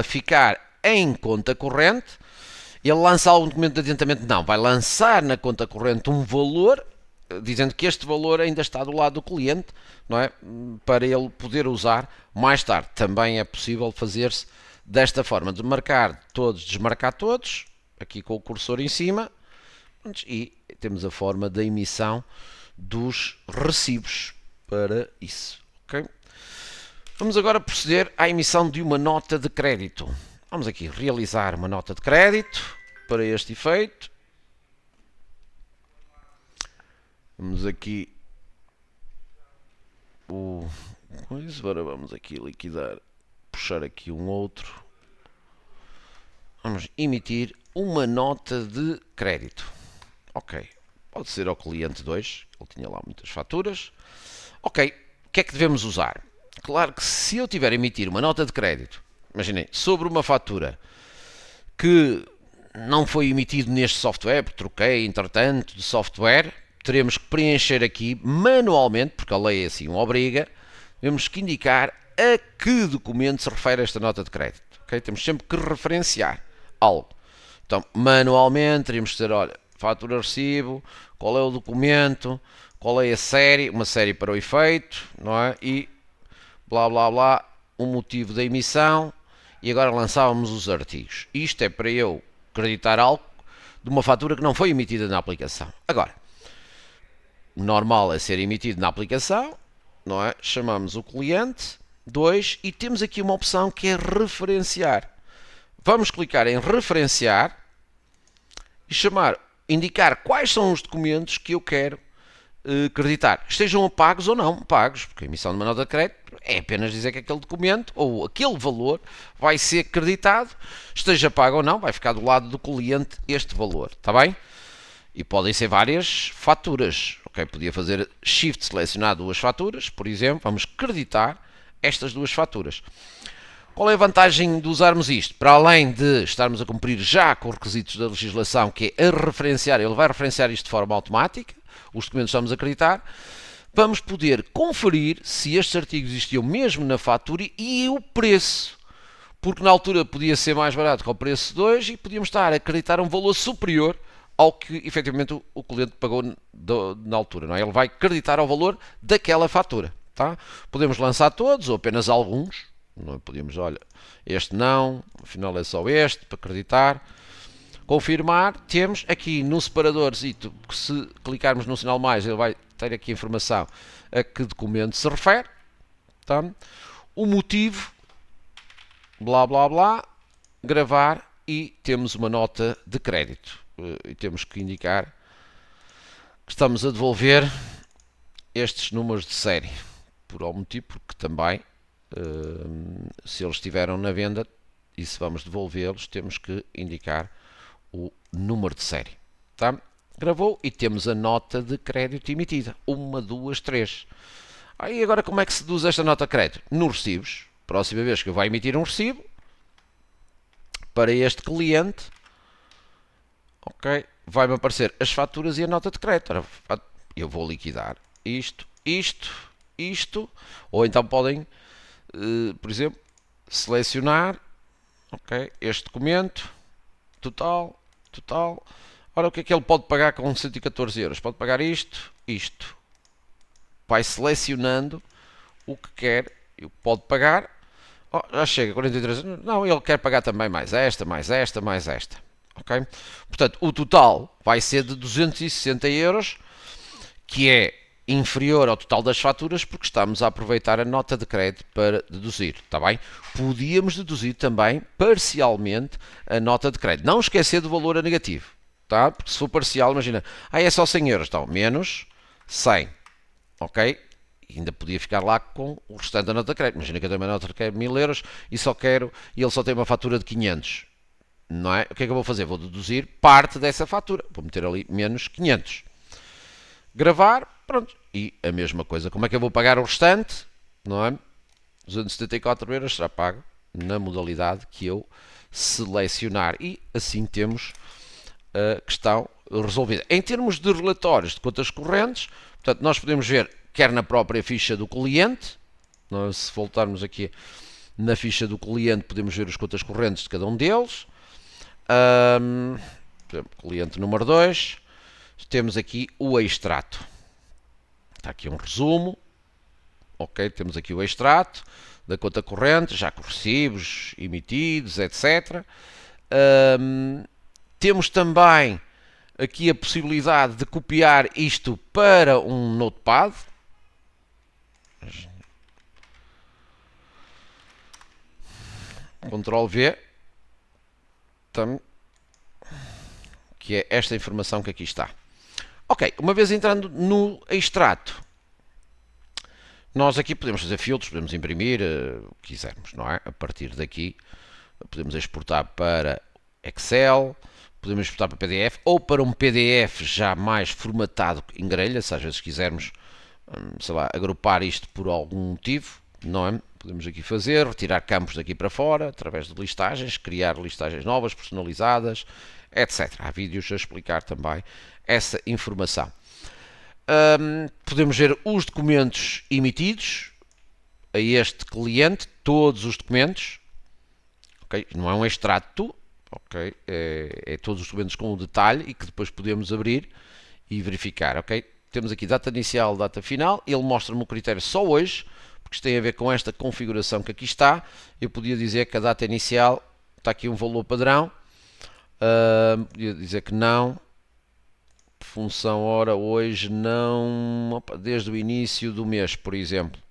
ficar em conta corrente. Ele lança algum documento de adiantamento? Não, vai lançar na conta corrente um valor, dizendo que este valor ainda está do lado do cliente, não é? Para ele poder usar mais tarde. Também é possível fazer-se desta forma, de marcar todos, desmarcar todos, aqui com o cursor em cima, e temos a forma da emissão dos recibos para isso. Okay? Vamos agora proceder à emissão de uma nota de crédito. Vamos aqui realizar uma nota de crédito para este efeito. Vamos aqui agora vamos aqui liquidar, puxar aqui um outro. Vamos emitir uma nota de crédito. Ok, pode ser ao cliente 2, ele tinha lá muitas faturas. Ok, o que é que devemos usar? Claro que se eu tiver a emitir uma nota de crédito, imaginem, sobre uma fatura que não foi emitido neste software, porque troquei, entretanto, de software, teremos que preencher aqui manualmente, porque a lei assim o obriga, temos que indicar a que documento se refere esta nota de crédito. Okay? Temos sempre que referenciar algo. Então, manualmente, teríamos que dizer, olha, fatura recibo, qual é o documento, qual é a série, uma série para o efeito, não é? E blá blá blá, o motivo da emissão, e agora lançávamos os artigos. Isto é para eu acreditar algo de uma fatura que não foi emitida na aplicação. Agora, o normal é ser emitido na aplicação, não é? Chamamos o cliente 2 e temos aqui uma opção que é referenciar. Vamos clicar em referenciar e indicar quais são os documentos que eu quero acreditar, estejam pagos ou não pagos, porque a emissão de uma nota de crédito é apenas dizer que aquele documento ou aquele valor vai ser acreditado, esteja pago ou não, vai ficar do lado do cliente este valor, está bem? E podem ser várias faturas, ok? Podia fazer shift, selecionar duas faturas, por exemplo, vamos acreditar estas duas faturas. Qual é a vantagem de usarmos isto? Para além de estarmos a cumprir já com os requisitos da legislação, que é a referenciar, ele vai referenciar isto de forma automática, os documentos que estamos a acreditar, vamos poder conferir se estes artigos existiam mesmo na fatura e o preço. Porque na altura podia ser mais barato que o preço de hoje e podíamos estar a acreditar um valor superior ao que efetivamente o cliente pagou na altura. Não é? Ele vai acreditar ao valor daquela fatura. Tá? Podemos lançar todos ou apenas alguns. Não podíamos, olha, este não, afinal é só este, para acreditar. Confirmar, temos aqui no separador, se clicarmos no sinal mais, ele vai ter aqui a informação a que documento se refere. Tá? O motivo, blá blá blá, gravar e temos uma nota de crédito. E temos que indicar que estamos a devolver estes números de série. Por algum motivo, porque também, se eles estiveram na venda e se vamos devolvê-los, temos que indicar o número de série. Tá? Gravou e temos a nota de crédito emitida. 1, 2, 3. Aí agora como é que se deduz esta nota de crédito? Nos recibos. Próxima vez que eu vou emitir um recibo para este cliente, ok, vai-me aparecer as faturas e a nota de crédito. Eu vou liquidar isto, ou então podem, por exemplo, selecionar, ok, este documento, total. Ora, o que é que ele pode pagar com 114 euros? Pode pagar isto. Vai selecionando o que quer, pode pagar. Oh, já chega, 43. Não, ele quer pagar também mais esta. Ok? Portanto, o total vai ser de 260 euros, que é inferior ao total das faturas, porque estamos a aproveitar a nota de crédito para deduzir, está bem? Podíamos deduzir também parcialmente a nota de crédito. Não esquecer do valor a negativo, tá? Porque se for parcial, imagina, é só 100 euros, então, menos 100, ok? E ainda podia ficar lá com o restante da nota de crédito. Imagina que eu tenho uma nota de crédito de 1000 euros e ele só tem uma fatura de 500, não é? O que é que eu vou fazer? Vou deduzir parte dessa fatura, vou meter ali menos 500. Gravar, pronto. E a mesma coisa, como é que eu vou pagar o restante? Não é? 274 euros será pago na modalidade que eu selecionar. E assim temos a questão resolvida. Em termos de relatórios de contas correntes, portanto, nós podemos ver, quer na própria ficha do cliente, se voltarmos aqui na ficha do cliente, podemos ver as contas correntes de cada um deles. Por exemplo, cliente número 2. Temos aqui o extrato. Está aqui um resumo. Ok, temos aqui o extrato da conta corrente, já com recibos emitidos, etc. Temos também aqui a possibilidade de copiar isto para um notepad. Ctrl V, que é esta informação que aqui está. Ok, uma vez entrando no extrato, nós aqui podemos fazer filtros, podemos imprimir o que quisermos, não é? A partir daqui podemos exportar para Excel, podemos exportar para PDF ou para um PDF já mais formatado em grelha, se às vezes quisermos, sei lá, agrupar isto por algum motivo, não é? Podemos aqui fazer, retirar campos daqui para fora, através de listagens, criar listagens novas, personalizadas, etc. Há vídeos a explicar também essa informação. Podemos ver os documentos emitidos a este cliente, todos os documentos, okay? Não é um extrato, okay? É todos os documentos com o detalhe e que depois podemos abrir e verificar. Okay? Temos aqui data inicial, data final, ele mostra-me o critério só hoje, porque isto tem a ver com esta configuração que aqui está. Eu podia dizer que a data inicial está aqui um valor padrão, podia dizer que não, função hora hoje não, desde o início do mês, por exemplo,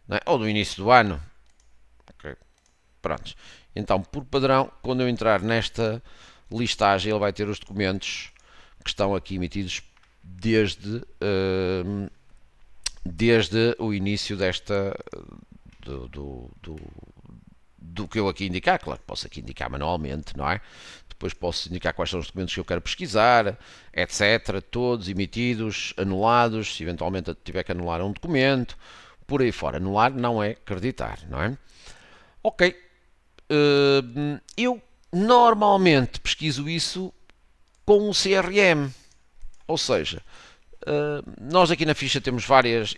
não é? Ou do início do ano. Okay. Pronto. Então, por padrão, quando eu entrar nesta listagem, ele vai ter os documentos que estão aqui emitidos desde o início desta do que eu aqui indicar. Claro, posso aqui indicar manualmente, não é? Depois posso indicar quais são os documentos que eu quero pesquisar, etc. Todos emitidos, anulados, se eventualmente tiver que anular um documento, por aí fora. Anular não é acreditar, não é? Ok. Eu normalmente pesquiso isso com um CRM. Ou seja, nós aqui na ficha temos vários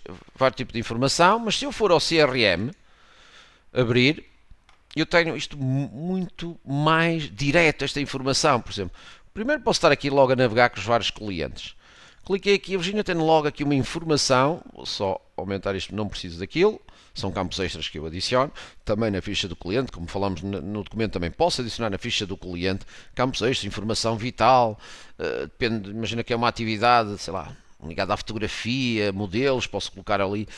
tipos de informação, mas se eu for ao CRM, abrir, eu tenho isto muito mais direto, esta informação. Por exemplo, primeiro posso estar aqui logo a navegar com os vários clientes. Cliquei aqui, a Virginia tem logo aqui uma informação, vou só aumentar isto, não preciso daquilo, são campos extras que eu adiciono, também na ficha do cliente, como falamos no documento, também posso adicionar na ficha do cliente, campos extras, informação vital, depende, imagina que é uma atividade, sei lá, ligada à fotografia, modelos, posso colocar ali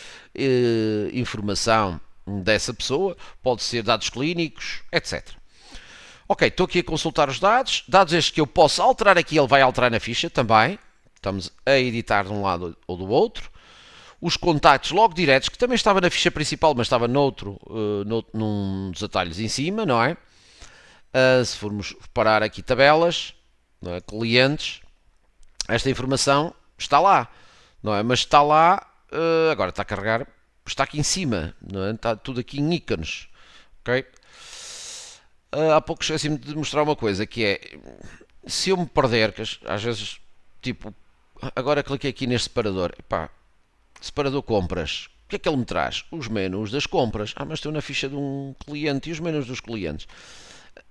informação dessa pessoa, pode ser dados clínicos, etc. Ok, estou aqui a consultar os dados estes que eu posso alterar aqui, ele vai alterar na ficha também, estamos a editar de um lado ou do outro. Os contactos logo diretos, que também estava na ficha principal, mas estava num dos atalhos em cima, não é? Se formos reparar aqui tabelas, não é? Clientes, esta informação está lá, não é? Mas está lá, agora está a carregar, está aqui em cima, não é? Está tudo aqui em ícones, ok? Há pouco esqueci-me de mostrar uma coisa, que é, se eu me perder, que às vezes, tipo, agora cliquei aqui neste separador, epá, separador compras, o que é que ele me traz? Os menus das compras. Mas estou na ficha de um cliente e os menus dos clientes.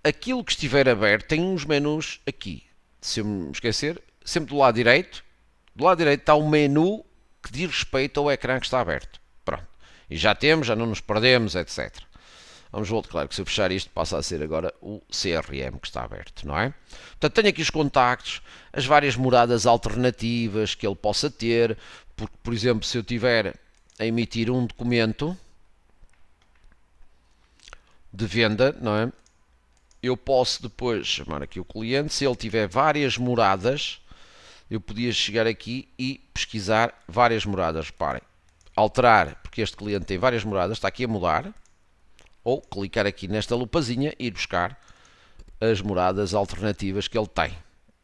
Aquilo que estiver aberto tem uns menus aqui. Se eu me esquecer, sempre do lado direito está um menu que diz respeito ao ecrã que está aberto. Pronto. E já temos, já não nos perdemos, etc. Vamos voltar, claro que se eu fechar isto passa a ser agora o CRM que está aberto, não é? Portanto, tenho aqui os contactos, as várias moradas alternativas que ele possa ter, porque, por exemplo, se eu tiver a emitir um documento de venda, não é? Eu posso depois chamar aqui o cliente, se ele tiver várias moradas, eu podia chegar aqui e pesquisar várias moradas, reparem. Alterar, porque este cliente tem várias moradas, está aqui a mudar, ou clicar aqui nesta lupazinha e ir buscar as moradas alternativas que ele tem.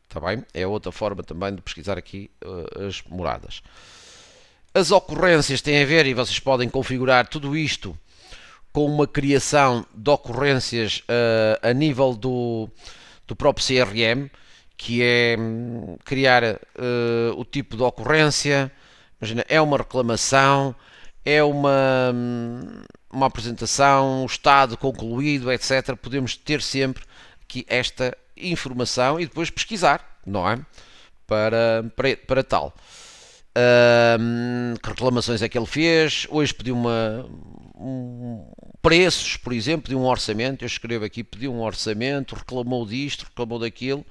Está bem? É outra forma também de pesquisar aqui as moradas. As ocorrências têm a ver, e vocês podem configurar tudo isto com uma criação de ocorrências a nível do próprio CRM, que é criar o tipo de ocorrência. Imagina, é uma reclamação, é uma apresentação, um estado concluído, etc. Podemos ter sempre aqui esta informação e depois pesquisar, não é? Para tal. Que reclamações é que ele fez? Hoje pediu preços, por exemplo, pediu um orçamento. Eu escrevo aqui, pediu um orçamento, reclamou disto, reclamou daquilo.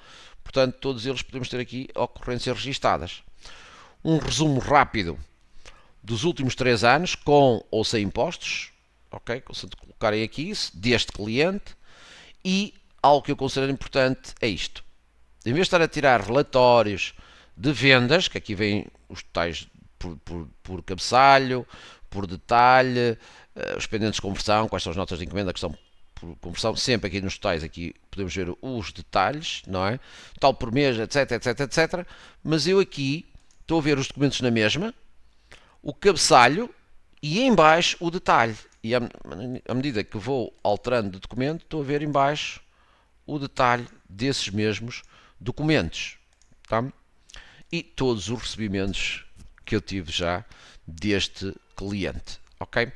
Portanto, todos eles podemos ter aqui ocorrências registadas. Um resumo rápido dos últimos 3 anos, com ou sem impostos, ok? Se colocarem aqui isso, deste cliente, E algo que eu considero importante é isto. Em vez de estar a tirar relatórios de vendas, que aqui vêm os totais por cabeçalho, por detalhe, os pendentes de conversão, quais são as notas de encomenda que estão por conversão, sempre aqui nos totais, aqui podemos ver os detalhes, não é? Tal por mês, etc, etc, etc. Mas eu aqui estou a ver os documentos na mesma, o cabeçalho e em baixo o detalhe. E à medida que vou alterando de documento, estou a ver em baixo o detalhe desses mesmos documentos. Tá? E todos os recebimentos que eu tive já deste cliente. Ok?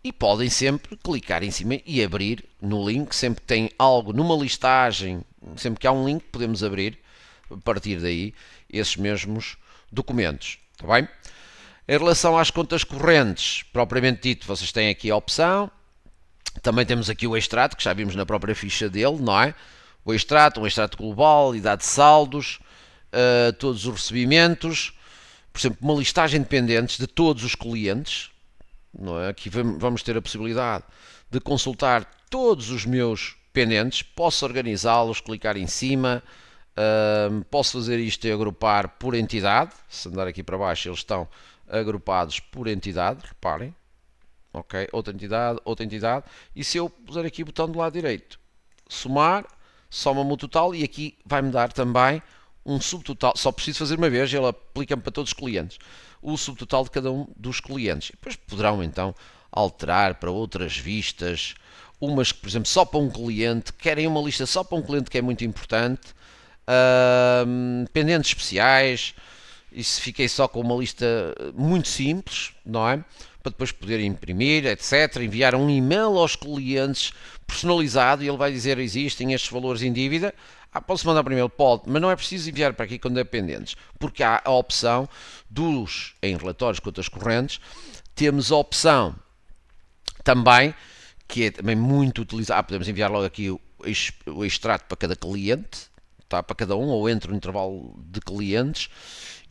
E podem sempre clicar em cima e abrir no link. Sempre que tem algo numa listagem, sempre que há um link, podemos abrir a partir daí esses mesmos documentos. Está bem? Em relação às contas correntes, propriamente dito, vocês têm aqui a opção. Também temos aqui o extrato, que já vimos na própria ficha dele, não é? O extrato, um extrato global, idade de saldos, todos os recebimentos, por exemplo, uma listagem de pendentes de todos os clientes, não é? Aqui vamos ter a possibilidade de consultar todos os meus pendentes, posso organizá-los, clicar em cima, posso fazer isto e agrupar por entidade. Se andar aqui para baixo, eles estão agrupados por entidade, reparem. Ok, outra entidade, e se eu puser aqui o botão do lado direito, somar, soma-me o total e aqui vai-me dar também um subtotal, só preciso fazer uma vez, ele aplica-me para todos os clientes, o subtotal de cada um dos clientes. E depois poderão então alterar para outras vistas, umas que, por exemplo, só para um cliente, querem uma lista só para um cliente que é muito importante, pendentes especiais, e se fiquei só com uma lista muito simples, não é? Para depois poder imprimir, etc. Enviar um e-mail aos clientes personalizado e ele vai dizer existem estes valores em dívida. Posso mandar por e-mail? Pode, mas não é preciso enviar para aqui quando é pendentes, porque há a opção dos, em relatórios, contas correntes, temos a opção também, que é também muito utilizada, podemos enviar logo aqui o extrato para cada cliente, tá? Para cada um, ou entre o intervalo de clientes,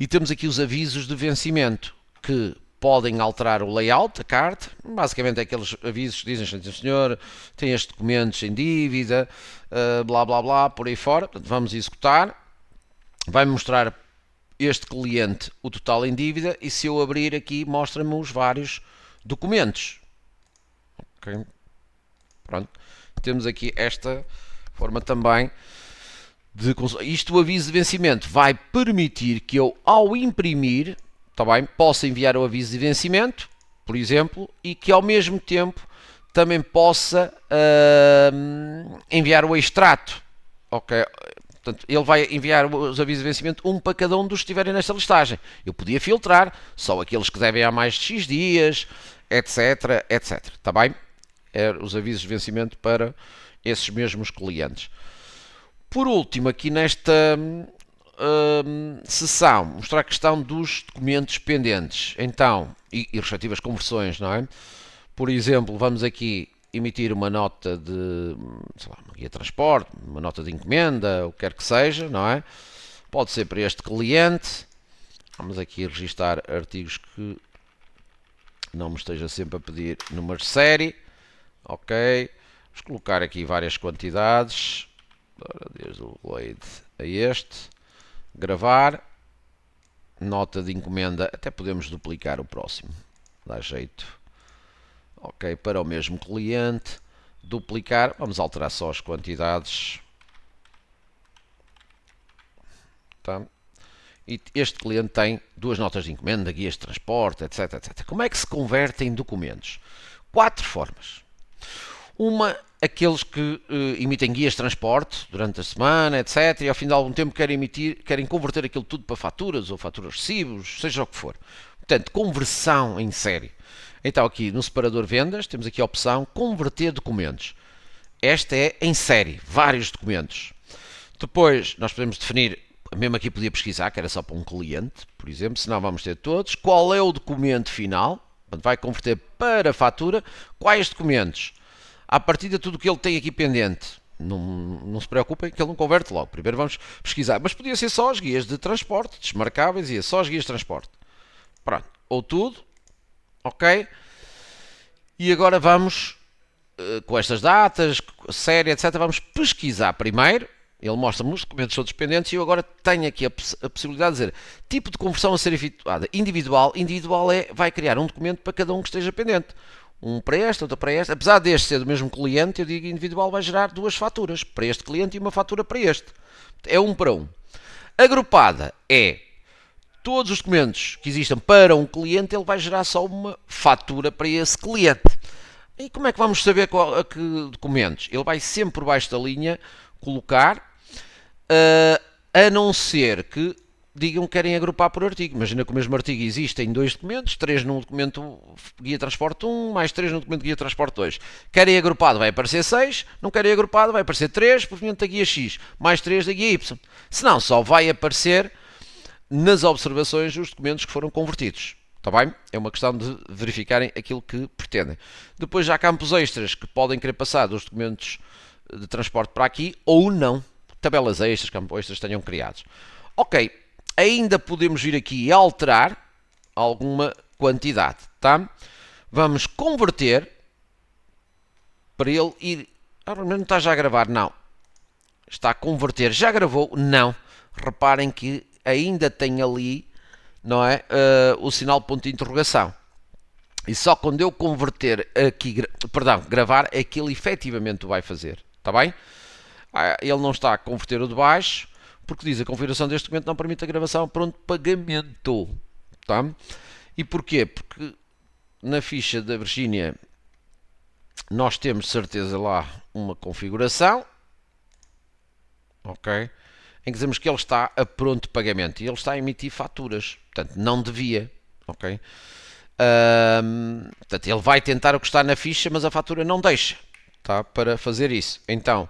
e temos aqui os avisos de vencimento, que podem alterar o layout da carta, basicamente é aqueles avisos que dizem, senhor, tem estes documentos em dívida, blá blá blá, por aí fora. Portanto, vamos executar, vai mostrar este cliente o total em dívida e se eu abrir aqui mostra-me os vários documentos. Okay. Pronto. Temos aqui esta forma também de isto, o aviso de vencimento vai permitir que eu, ao imprimir, tá bem, possa enviar o aviso de vencimento, por exemplo, e que ao mesmo tempo também possa enviar o extrato. Ok? Portanto, ele vai enviar os avisos de vencimento um para cada um dos que estiverem nesta listagem. Eu podia filtrar só aqueles que devem há mais de X dias, etc, etc. Está bem? Os avisos de vencimento para esses mesmos clientes. Por último, aqui nesta seção, mostrar a questão dos documentos pendentes. Então, e respectivas conversões, não é? Por exemplo, vamos aqui emitir uma nota de, sei lá, uma guia de transporte, uma nota de encomenda, o que quer que seja, não é? Pode ser para este cliente. Vamos aqui registar artigos que não me esteja sempre a pedir números de série. Ok. Vamos colocar aqui várias quantidades. Desde o Blade a este. Gravar. Nota de encomenda. Até podemos duplicar o próximo. Dá jeito. Ok, para o mesmo cliente. Duplicar. Vamos alterar só as quantidades. Tá? E este cliente tem duas notas de encomenda, guias de transporte, etc, etc. Como é que se converte em documentos? 4 formas. Uma, aqueles que emitem guias de transporte durante a semana, etc. E ao fim de algum tempo querem converter aquilo tudo para faturas ou faturas recibos, seja o que for. Portanto, conversão em série. Então aqui no separador vendas temos aqui a opção converter documentos. Esta é em série, vários documentos. Depois nós podemos definir, mesmo aqui podia pesquisar, que era só para um cliente, por exemplo, senão vamos ter todos. Qual é o documento final? Vai converter para fatura. Quais documentos? A partir de tudo que ele tem aqui pendente, não se preocupem que ele não converte logo. Primeiro vamos pesquisar. Mas podia ser só as guias de transporte, desmarcáveis, e só as guias de transporte. Pronto. Ou tudo. Ok. E agora vamos com estas datas, série, etc. Vamos pesquisar primeiro. Ele mostra-me os documentos todos pendentes e eu agora tenho aqui a possibilidade de dizer tipo de conversão a ser efetuada. Individual. Individual vai criar um documento para cada um que esteja pendente. Um para este, outro para este. Apesar deste ser do mesmo cliente, eu digo individual vai gerar duas faturas. Para este cliente e uma fatura para este. É um para um. Agrupada é todos os documentos que existam para um cliente, ele vai gerar só uma fatura para esse cliente. E como é que vamos saber a que documentos? Ele vai sempre por baixo da linha colocar, a não ser que digam que querem agrupar por artigo. Imagina que o mesmo artigo existe em dois documentos, 3 no documento guia transporte 1, mais 3 no documento guia transporte 2. Querem agrupado, vai aparecer 6, não querem agrupado, vai aparecer 3, proveniente da guia X, mais 3 da guia Y. Senão, só vai aparecer nas observações os documentos que foram convertidos. Está bem? É uma questão de verificarem aquilo que pretendem. Depois já há campos extras que podem querer passar dos documentos de transporte para aqui ou não. Tabelas extras, campos extras tenham criados. Ok, ainda podemos vir aqui e alterar alguma quantidade, tá? Vamos converter para ele ir... não está já a gravar? Não. Está a converter. Já gravou? Não. Reparem que ainda tem ali, não é, o sinal de ponto de interrogação. E só quando eu converter aqui, gravar, é que ele efetivamente o vai fazer. Está bem? Ele não está a converter o de baixo, porque diz a configuração deste documento não permite a gravação pronto pagamento. Tá? E porquê? Porque na ficha da Virgínia nós temos de certeza lá uma configuração, ok? Em que dizemos que ele está a pronto pagamento e ele está a emitir faturas. Portanto, não devia, ok? Portanto, ele vai tentar o que está na ficha, mas a fatura não deixa, tá? Para fazer isso. Então,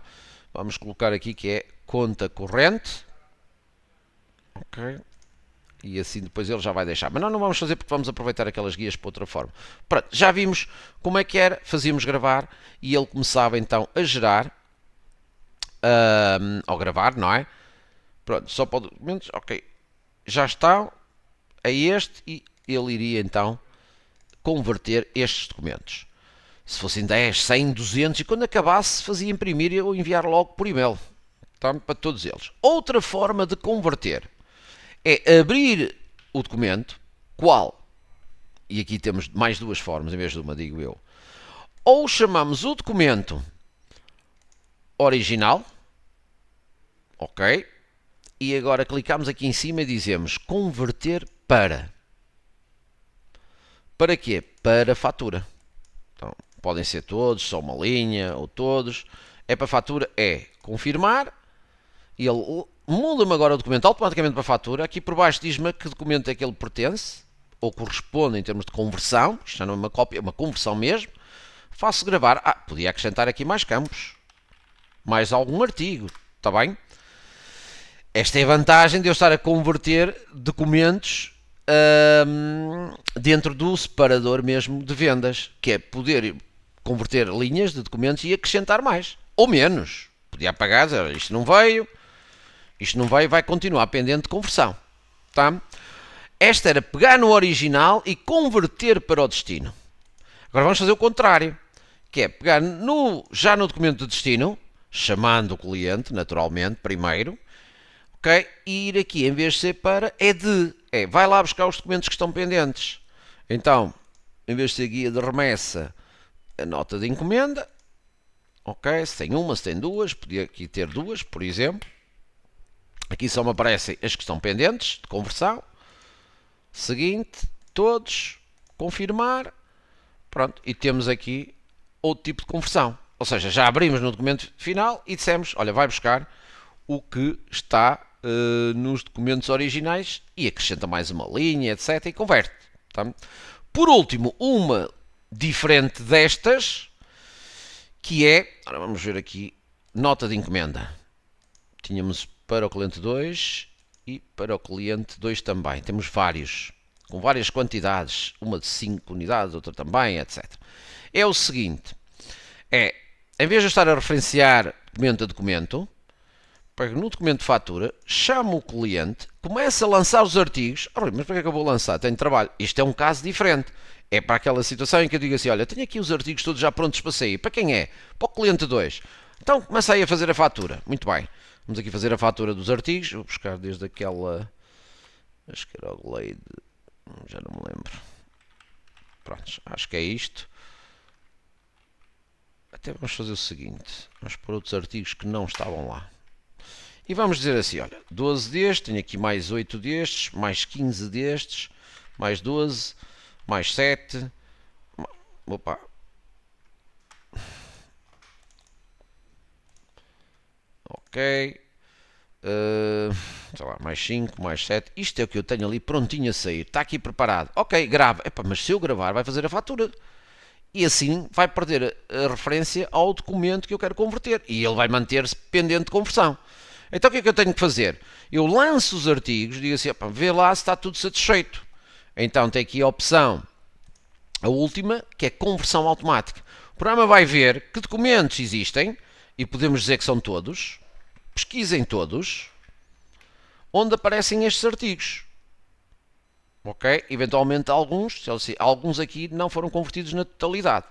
vamos colocar aqui que é conta corrente. Ok. E assim depois ele já vai deixar. Mas nós não vamos fazer porque vamos aproveitar aquelas guias para outra forma. Pronto, já vimos como é que era. Fazíamos gravar e ele começava então a gerar. Ao gravar, não é? Pronto, só para documentos. Ok. Já está. É este e ele iria então converter estes documentos. Se fossem 10, 100, 200 e quando acabasse fazia imprimir ou enviar logo por e-mail, tá? Para todos eles. Outra forma de converter é abrir o documento, qual? E aqui temos mais duas formas em vez de uma, digo eu. Ou chamamos o documento original, ok? E agora clicamos aqui em cima e dizemos converter para. Para quê? Para fatura. Então, podem ser todos, só uma linha, ou todos. É para fatura, é confirmar. E ele muda-me agora o documento automaticamente para fatura. Aqui por baixo diz-me a que documento é que ele pertence, ou corresponde em termos de conversão. Isto já não é uma cópia, é uma conversão mesmo. Faço gravar. Podia acrescentar aqui mais campos. Mais algum artigo. Está bem? Esta é a vantagem de eu estar a converter documentos dentro do separador mesmo de vendas, que é poder converter linhas de documentos e acrescentar mais ou menos. Podia apagar, dizer, isto não veio, vai continuar pendente de conversão, tá? Esta era pegar no original e converter para o destino. Agora vamos fazer o contrário, que é pegar já no documento de destino, chamando o cliente naturalmente primeiro, ok? E ir aqui, em vez de ser para, vai lá buscar os documentos que estão pendentes. Então, em vez de ser guia de remessa, a nota de encomenda, ok? Se tem uma, se tem duas, podia aqui ter duas, por exemplo. Aqui só me aparecem as que estão pendentes de conversão. Seguinte, todos, confirmar, pronto, e temos aqui outro tipo de conversão. Ou seja, já abrimos no documento final e dissemos, olha, vai buscar o que está nos documentos originais e acrescenta mais uma linha, etc. e converte. Tá? Por último, uma diferente destas, que é, agora vamos ver aqui, nota de encomenda. Tínhamos para o cliente 2 e para o cliente 2 também. Temos vários, com várias quantidades, uma de 5 unidades, outra também, etc. É o seguinte, em vez de eu estar a referenciar documento a documento, pego no documento de fatura, chamo o cliente, começo a lançar os artigos. Mas para que é que eu vou lançar? Tenho trabalho. Isto é um caso diferente. é para aquela situação em que eu digo assim, olha, tenho aqui os artigos todos já prontos para sair. Para quem é? Para o cliente 2. Então começa aí a fazer a fatura. Muito bem. Vamos aqui fazer a fatura dos artigos. Vou buscar desde aquela... Acho que era o Glade. Já não me lembro. Pronto, acho que é isto. Até vamos fazer o seguinte. Vamos pôr outros artigos que não estavam lá. E vamos dizer assim, olha, 12 destes, tenho aqui mais 8 destes, mais 15 destes, mais 12, mais 7. Opa. Ok. Sei lá, mais 5, mais 7. Isto é o que eu tenho ali prontinho a sair. Está aqui preparado. Ok, grava. Epá, mas se eu gravar, vai fazer a fatura. E assim vai perder a referência ao documento que eu quero converter. E ele vai manter-se pendente de conversão. Então o que é que eu tenho que fazer? Eu lanço os artigos, digo assim, opa, vê lá se está tudo satisfeito. Então tem aqui a opção, a última, que é conversão automática. O programa vai ver que documentos existem, e podemos dizer que são todos. Pesquisem todos, onde aparecem estes artigos. Ok? Eventualmente alguns aqui não foram convertidos na totalidade.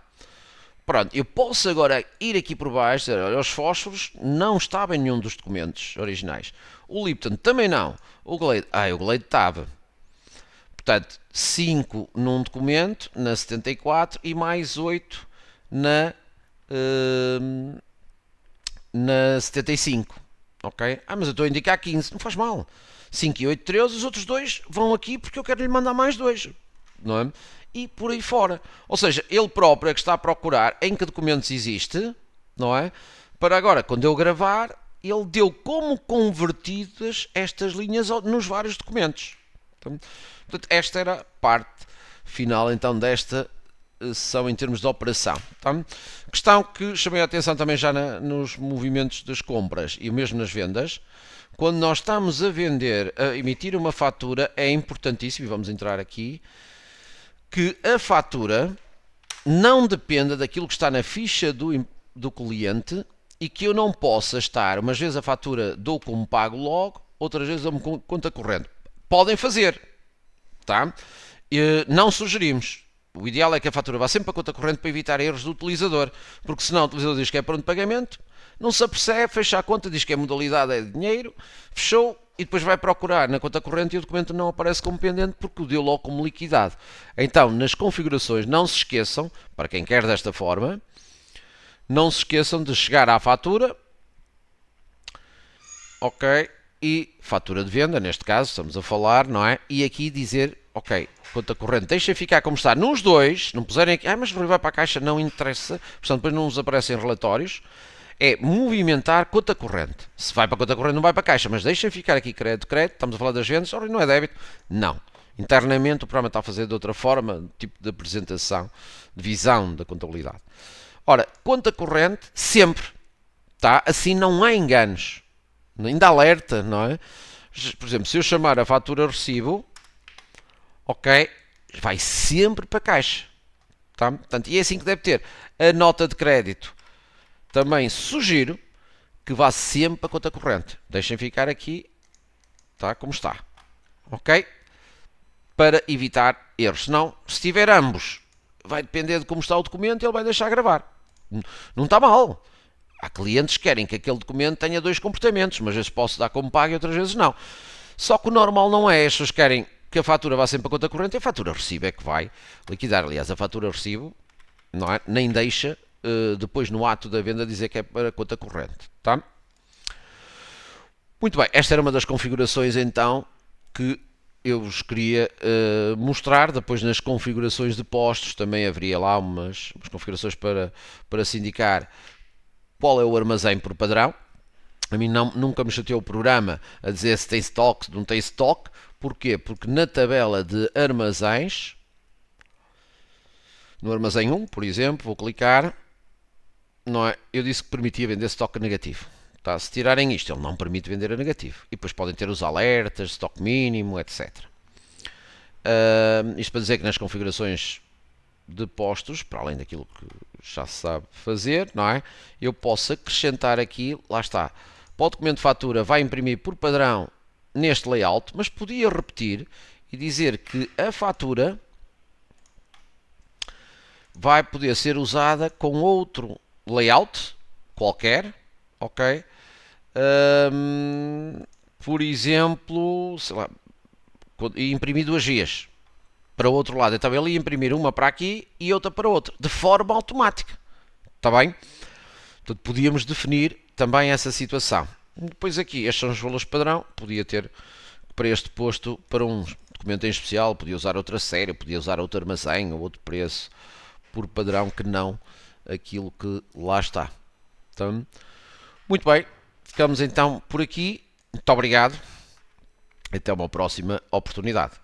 Pronto, eu posso agora ir aqui por baixo, dizer, olha, os fósforos não estavam em nenhum dos documentos originais. O Lipton também não. O Glade estava. Portanto, 5 num documento, na 74, e mais 8 na 75. Ok? Ah, mas eu estou a indicar 15. Não faz mal. 5 e 8, 13. Os outros dois vão aqui porque eu quero lhe mandar mais 2. Não é? E por aí fora. Ou seja, ele próprio é que está a procurar em que documentos existe, não é? Para agora, quando eu gravar, ele deu como convertidas estas linhas nos vários documentos. Portanto, esta era a parte final então desta sessão em termos de operação. Tá? Questão que chamei a atenção também já nos movimentos das compras e mesmo nas vendas. Quando nós estamos a vender, a emitir uma fatura, é importantíssimo, e vamos entrar aqui, que a fatura não dependa daquilo que está na ficha do cliente e que eu não possa estar, umas vezes a fatura dou como pago logo, outras vezes dou-me conta corrente. Podem fazer, tá? Não sugerimos. O ideal é que a fatura vá sempre para a conta corrente para evitar erros do utilizador, porque senão o utilizador diz que é pronto de pagamento, não se apercebe, fecha a conta, diz que a modalidade é de dinheiro, fechou e depois vai procurar na conta corrente e o documento não aparece como pendente porque o deu logo como liquidado. Então, nas configurações, não se esqueçam, para quem quer desta forma, não se esqueçam de chegar à fatura, ok, e fatura de venda, neste caso, estamos a falar, não é? E aqui dizer, ok, conta corrente, deixem ficar como está nos dois, não puserem aqui, mas vai para a caixa, não interessa, portanto depois não nos aparecem relatórios, é movimentar conta corrente. Se vai para a conta corrente não vai para a caixa, mas deixem ficar aqui crédito, estamos a falar das vendas, não é débito, não. Internamente o programa está a fazer de outra forma, tipo de apresentação, de visão da contabilidade. Ora, conta corrente, sempre, tá? Assim não há enganos. Ainda alerta, não é? Por exemplo, se eu chamar a fatura recibo, ok, vai sempre para a caixa. Tá? Portanto, e é assim que deve ter. A nota de crédito, também sugiro que vá sempre para a conta corrente. Deixem ficar aqui, tá? Como está. Ok? Para evitar erros. Senão, se tiver ambos, vai depender de como está o documento e ele vai deixar gravar. Não está mal. Há clientes que querem que aquele documento tenha dois comportamentos, mas às vezes posso dar como pago e outras vezes não. Só que o normal não é. As pessoas querem que a fatura vá sempre para a conta corrente e a fatura recibo é que vai liquidar. Aliás, a fatura recibo não é, nem deixa depois no ato da venda dizer que é para a conta corrente. Tá? Muito bem, esta era uma das configurações então que eu vos queria mostrar. Depois nas configurações de postos também haveria lá umas configurações para se indicar qual é o armazém por padrão. A mim nunca me chateou o programa a dizer se tem estoque, se não tem estoque. Porquê? Porque na tabela de armazéns, no armazém 1, por exemplo, vou clicar, não é? Eu disse que permitia vender estoque negativo. Tá? Se tirarem isto, ele não permite vender a negativo. E depois podem ter os alertas, estoque mínimo, etc. Isto para dizer que nas configurações de postos, para além daquilo que já se sabe fazer, não é? Eu posso acrescentar aqui, lá está, para o documento de fatura vai imprimir por padrão neste layout, mas podia repetir e dizer que a fatura vai poder ser usada com outro layout qualquer, ok? Por exemplo, sei lá, imprimir duas guias para o outro lado. Então ele ia imprimir uma para aqui e outra para outra, de forma automática. Está bem? Portanto, podíamos definir também essa situação. Depois aqui, estes são os valores padrão. Podia ter para este posto, para um documento em especial, podia usar outra série, podia usar outro armazém ou outro preço por padrão que não aquilo que lá está. Então, muito bem, ficamos então por aqui. Muito obrigado. Até uma próxima oportunidade.